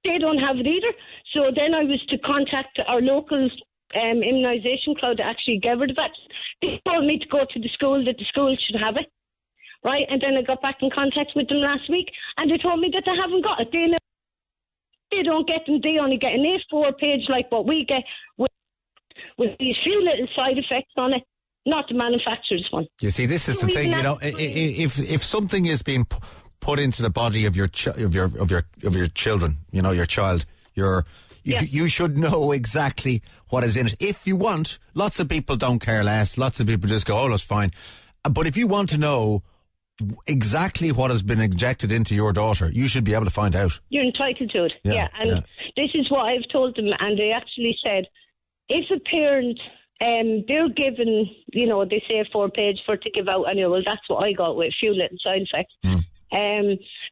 They don't have it either. So then I was to contact our local immunisation crowd that actually gave her the vaccine. They told me to go to the school, that the school should have it. Right? And then I got back in contact with them last week, and they told me that they haven't got it. They don't get them. They only get an A4 page like what we get with these few little side effects on it. Not the manufacturer's one. You see, this is the thing. You know, if something is being put into the body of your children, you know, your child, you should know exactly what is in it. If you want, lots of people don't care less. Lots of people just go, "Oh, that's fine." But if you want to know exactly what has been injected into your daughter, you should be able to find out. You're entitled to it. This is what I've told them, and they actually said, if a parent. They're given, you know, they say a 4-page for to give out anyway. Well, that's what I got with a few little side effects.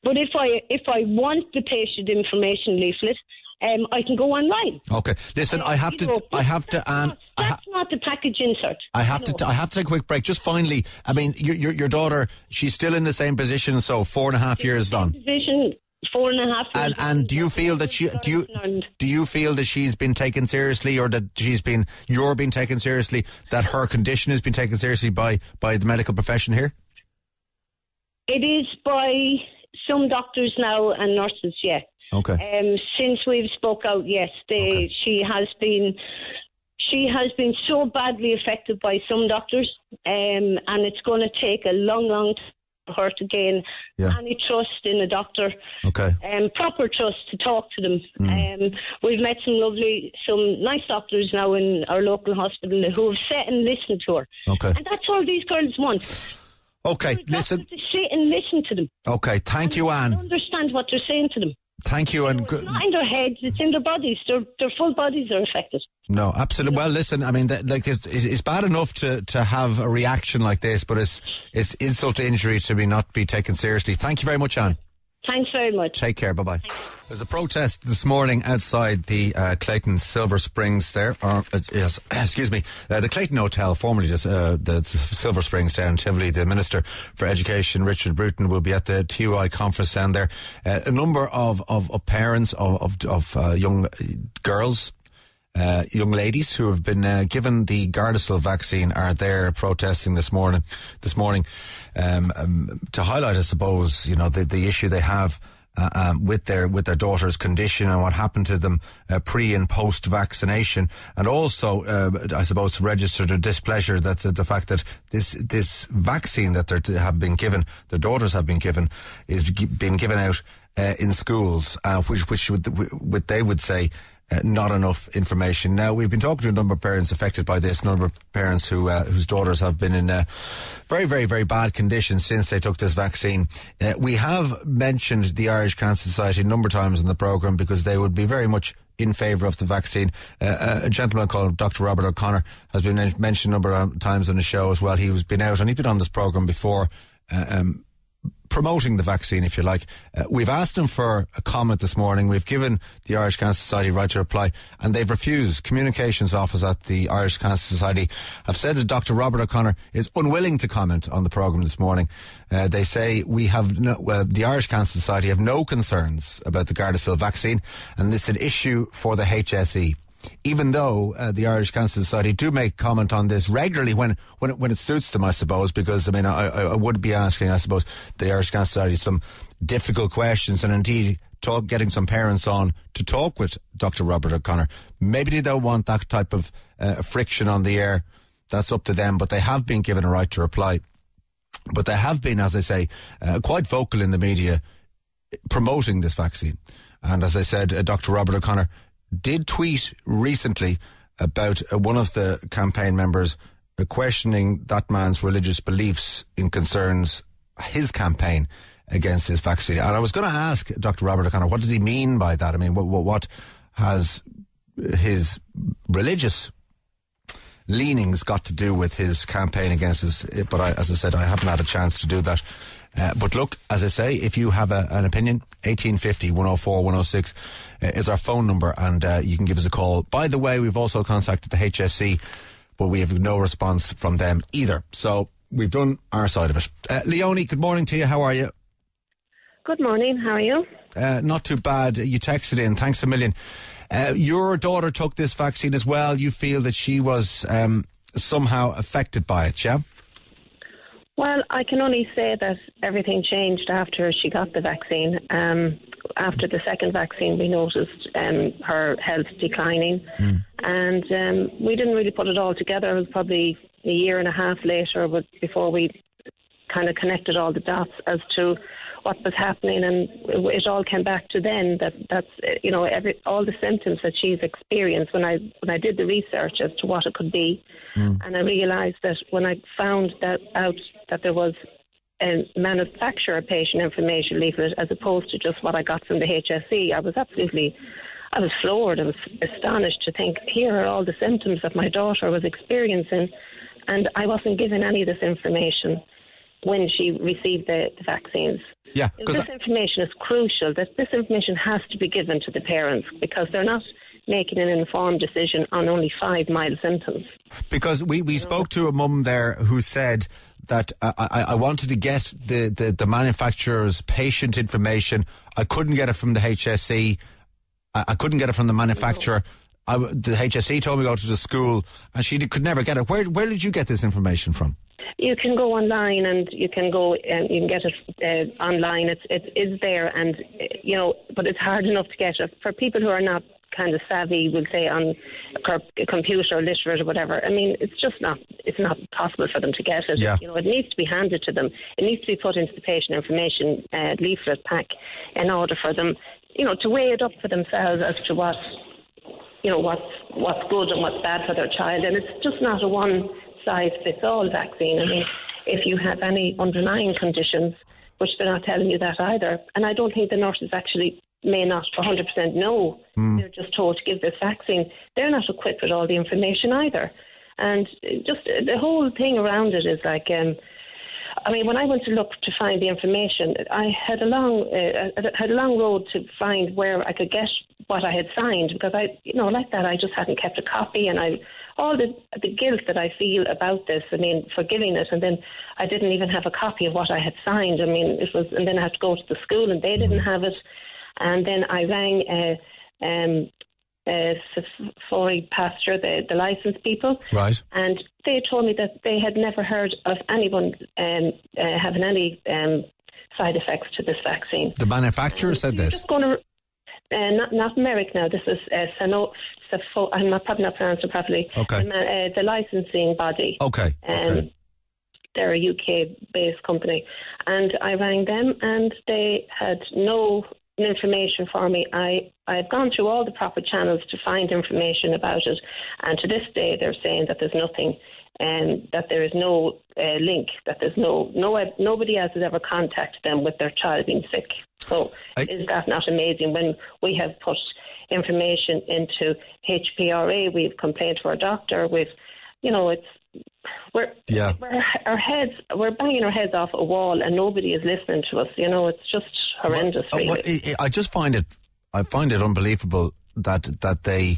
But if I want the patient information leaflet, I can go online. Okay, listen, I have to. That's not the package insert. I have to take a quick break. Just finally, I mean, your daughter, she's still in the same position. So 4.5 years on. Position. 4.5 years. And do you feel that do you feel that she's been taken seriously, or that you're being taken seriously, that her condition has been taken seriously by the medical profession here? It is by some doctors now and nurses, yeah. Okay. Since we've spoke out, yes, she has been so badly affected by some doctors, and it's going to take a long time for her to gain any trust in a doctor. Okay. Proper trust to talk to them. We've met some nice doctors now in our local hospital who have sat and listened to her. Okay. And that's all these girls want. Okay, listen. To sit and listen to them. Okay, thank you, Anne. Understand what they're saying to them. Thank you, and it's not in their heads; it's in their bodies. Their full bodies are affected. No, absolutely. Well, listen, I mean, it's bad enough to have a reaction like this, but it's insult to injury to not be taken seriously. Thank you very much, Anne. Thanks very much. Take care. Bye-bye. There's a protest this morning outside the Clayton Silver Springs there. The Clayton Hotel, formerly just the Silver Springs down in Tivoli. The Minister for Education, Richard Bruton, will be at the TUI conference down there. A number of parents of young girls, young ladies who have been given the Gardasil vaccine are there protesting this morning to highlight, I suppose, you know, the issue they have with their daughter's condition and what happened to them pre and post vaccination, and also I suppose to register their displeasure that the fact that this vaccine that their daughters have been given is being given out in schools, which they would say not enough information. Now, we've been talking to a number of parents affected by this, a number of parents whose daughters have been in very, very, very bad condition since they took this vaccine. We have mentioned the Irish Cancer Society a number of times in the programme because they would be very much in favour of the vaccine. A gentleman called Dr. Robert O'Connor has been mentioned a number of times on the show as well. He's been out, and he's been on this programme before, promoting the vaccine, if you like. We've asked them for a comment this morning. We've given the Irish Cancer Society right to reply, and they've refused. Communications office at the Irish Cancer Society have said that Dr. Robert O'Connor is unwilling to comment on the programme this morning. They say the Irish Cancer Society have no concerns about the Gardasil vaccine, and this is an issue for the HSE. Even though the Irish Cancer Society do make comment on this regularly when it suits them, I suppose, because, I mean, I would be asking, I suppose, the Irish Cancer Society some difficult questions, and indeed getting some parents on to talk with Dr. Robert O'Connor. Maybe they don't want that type of friction on the air. That's up to them, but they have been given a right to reply. But they have been, as I say, quite vocal in the media promoting this vaccine. And as I said, Dr. Robert O'Connor did tweet recently about one of the campaign members questioning that man's religious beliefs in concerns his campaign against this vaccine. And I was going to ask Dr. Robert O'Connor, what did he mean by that? I mean, what has his religious leanings got to do with his campaign against this? But as I said, I haven't had a chance to do that. But look, as I say, if you have an opinion, 1850 104 106 is our phone number, and you can give us a call. By the way, we've also contacted the HSE, but we have no response from them either. So we've done our side of it. Leonie, good morning to you. How are you? Good morning. How are you? Not too bad. You texted in. Thanks a million. Your daughter took this vaccine as well. You feel that she was somehow affected by it, yeah? Well, I can only say that everything changed after she got the vaccine. After the second vaccine, we noticed her health declining. And we didn't really put it all together. It was probably a year and a half later before we kind of connected all the dots as to what was happening, and it all came back to then that's you know, all the symptoms that she's experienced. When I did the research as to what it could be, and I realised that when I found out that there was a manufacturer patient information leaflet as opposed to just what I got from the HSE, I was floored. I was astonished to think, here are all the symptoms that my daughter was experiencing, and I wasn't given any of this information when she received the vaccines. Yeah, this information is crucial. This information has to be given to the parents, because they're not making an informed decision on only 5 mild symptoms. Because we spoke to a mum there who said that I wanted to get the manufacturer's patient information. I couldn't get it from the HSE. I couldn't get it from the manufacturer. The HSE told me to go to the school, and she could never get it. Where did you get this information from? You can go online, and you can get it online. It is there, and you know, but it's hard enough to get it for people who are not kind of savvy, we'll say, on a computer, literate or whatever. I mean, it's not possible for them to get it. Yeah. You know, it needs to be handed to them. It needs to be put into the patient information leaflet pack in order for them, you know, to weigh it up for themselves as to what's good and what's bad for their child. And it's just not a one-size-fits-all vaccine. I mean, if you have any underlying conditions, which they're not telling you that either, and I don't think the nurses actually may not 100% know. They're just told to give this vaccine. They're not equipped with all the information either. And just the whole thing around it is like, I mean, when I went to look to find the information, I had a long road to find where I could get what I had signed, because I just hadn't kept a copy, and all the guilt that I feel about this, I mean, for giving it, and then I didn't even have a copy of what I had signed. I mean, and then I had to go to the school, and they didn't have it. And then I rang Safari Pasture, the licensed people. Right. And they told me that they had never heard of anyone having any side effects to this vaccine. The manufacturer said this? Just going to, not Merrick now, this is I'm probably not pronouncing it properly. Okay. The licensing body. Okay. They're a UK-based company. And I rang them, and they had no information for me. I've gone through all the proper channels to find information about it, and to this day they're saying that there's nothing, that there is no link, that there's nobody else has ever contacted them with their child being sick. So is that not amazing? When we have put information into HPRA, we've complained to our doctor, we're banging our heads off a wall and nobody is listening to us. You know, it's just horrendous. Really. I just find it unbelievable that they,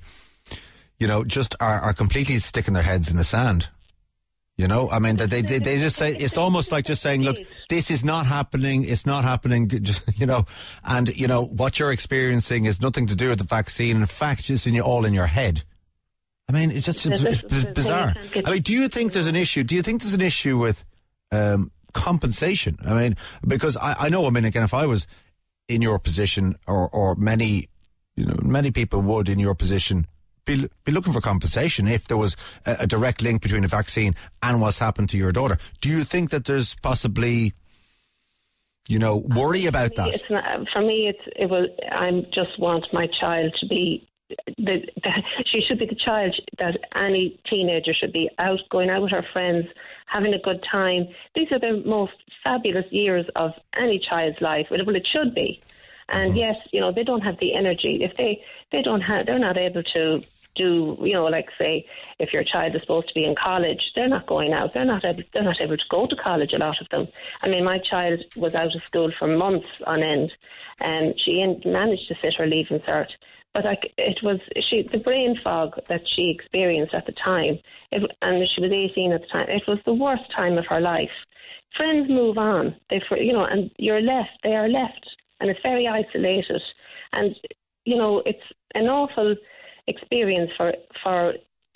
you know, just are completely sticking their heads in the sand. You know, I mean, that they just say, it's almost like just saying, look, this is not happening. It's not happening. Just, you know, and you know what you're experiencing is nothing to do with the vaccine. In fact, it's all in your head. I mean, it's just it's bizarre. I mean, do you think there's an issue? Do you think there's an issue with compensation? I mean, because I know, I mean, again, if I was in your position, or many people would in your position, be looking for compensation if there was a direct link between a vaccine and what's happened to your daughter. Do you think that there's possibly, you know, worry about that? It's not, for me, I just want my child to be. She should be the child that any teenager should be going out with her friends, having a good time. These are the most fabulous years of any child's life. Well, it should be. And yes, you know, they don't have the energy. If they're not able to do, you know, like say, if your child is supposed to be in college, they're not going out. They're not able to go to college, a lot of them. I mean, my child was out of school for months on end, and she managed to sit her leaving cert. But the brain fog that she experienced at the time, and she was 18 at the time, it was the worst time of her life. Friends move on, and they are left, and it's very isolated. And, you know, it's an awful experience for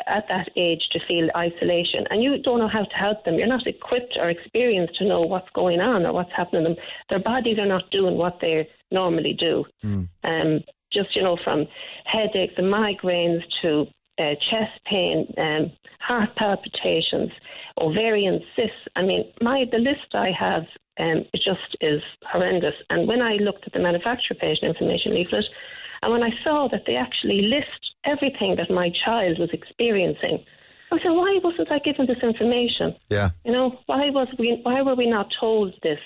at that age to feel isolation, and you don't know how to help them. You're not equipped or experienced to know what's going on or what's happening to them. Their bodies are not doing what they normally do. Just, you know, from headaches and migraines to chest pain, heart palpitations, ovarian cysts. I mean, the list I have, it just is horrendous. And when I looked at the manufacturer patient information leaflet, and when I saw that they actually list everything that my child was experiencing, I said, why wasn't I given this information? Yeah. You know, why were we not told this?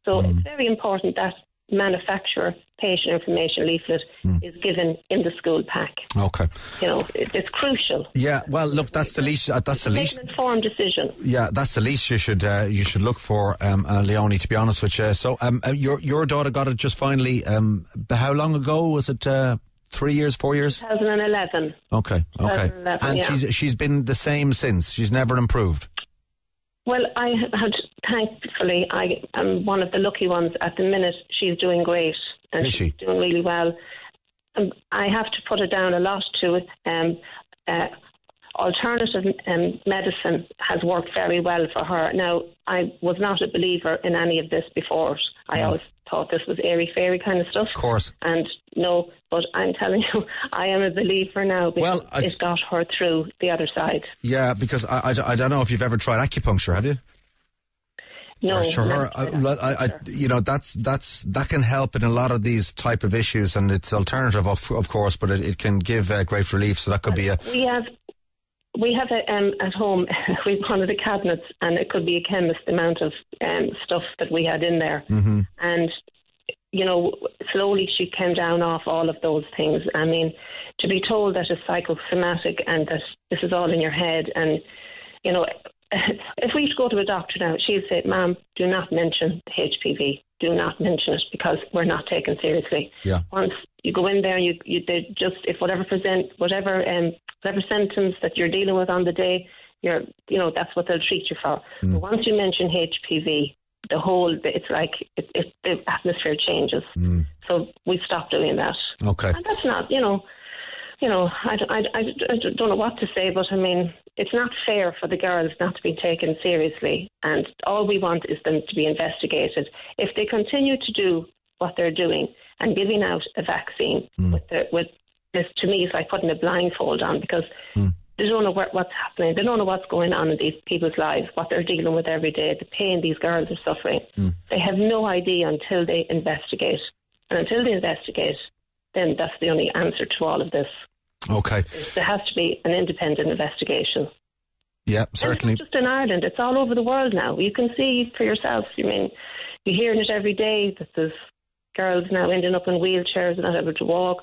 So it's very important that manufacturer patient information leaflet is given in the school pack. Okay. You know, it's crucial. Yeah, well, look, that's the least. That's the least. An informed decision. Yeah, that's the least you should look for, Leonie. To be honest with you, so your daughter got it just finally. How long ago was it? 3 years, 4 years? 2011. Okay. 2011, and yeah. she's been the same since. She's never improved. Well, thankfully, I am one of the lucky ones. At the minute, she's doing great. And she's doing really well. I have to put it down a lot to it. Alternative medicine has worked very well for her. Now, I was not a believer in any of this before. I always thought this was airy-fairy kind of stuff. Of course. And no, but I'm telling you, I am a believer now because it got her through the other side. Yeah, because I don't know if you've ever tried acupuncture, have you? No, sure. That can help in a lot of these type of issues, and it's alternative, of course, but it can give great relief. So that could be a. We have at home. We've one of the cabinets, and it could be a chemist. The amount of stuff that we had in there, and you know, slowly she came down off all of those things. I mean, to be told that it's psychosomatic and that this is all in your head, and you know. If we go to a doctor now, she'll say, "Ma'am, do not mention HPV. Do not mention it because we're not taken seriously." Yeah. Once you go in there, they just if whatever symptoms that you're dealing with on the day, that's what they'll treat you for. But once you mention HPV, it's like the atmosphere changes. So we stopped doing that. Okay. And that's not, I don't know what to say, but I mean, it's not fair for the girls not to be taken seriously, and all we want is them to be investigated. If they continue to do what they're doing and giving out a vaccine with this, to me, is like putting a blindfold on, because they don't know what's happening. They don't know what's going on in these people's lives, what they're dealing with every day, the pain these girls are suffering. They have no idea until they investigate, and until they investigate, then that's the only answer to all of this. Okay. There has to be an independent investigation. Yeah, certainly. And it's not just in Ireland, it's all over the world now. You can see for yourself. I mean, you're hearing it every day that there's girls now ending up in wheelchairs and not able to walk.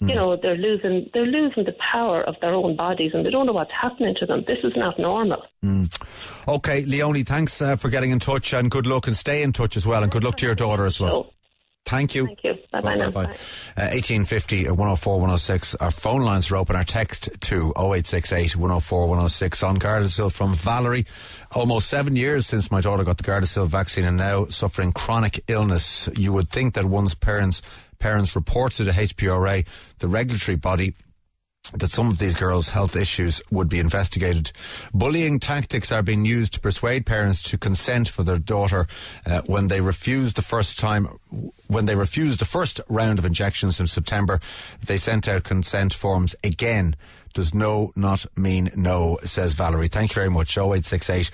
You know, they're losing the power of their own bodies, and they don't know what's happening to them. This is not normal. Okay, Leonie, thanks for getting in touch, and good luck, and stay in touch as well, and good luck to your daughter as well. Thank you. Thank you. Bye-bye now. 1850 104 106. Our phone lines are open. Our text to 0868 104 106 on Gardasil from Valerie. Almost 7 years since my daughter got the Gardasil vaccine and now suffering chronic illness. You would think that one's parents report to the HPRA, the regulatory body, that some of these girls' health issues would be investigated. Bullying tactics are being used to persuade parents to consent for their daughter when they refused the first round of injections in September. They sent out consent forms again. Does no not mean no, says Valerie. Thank you very much. 0868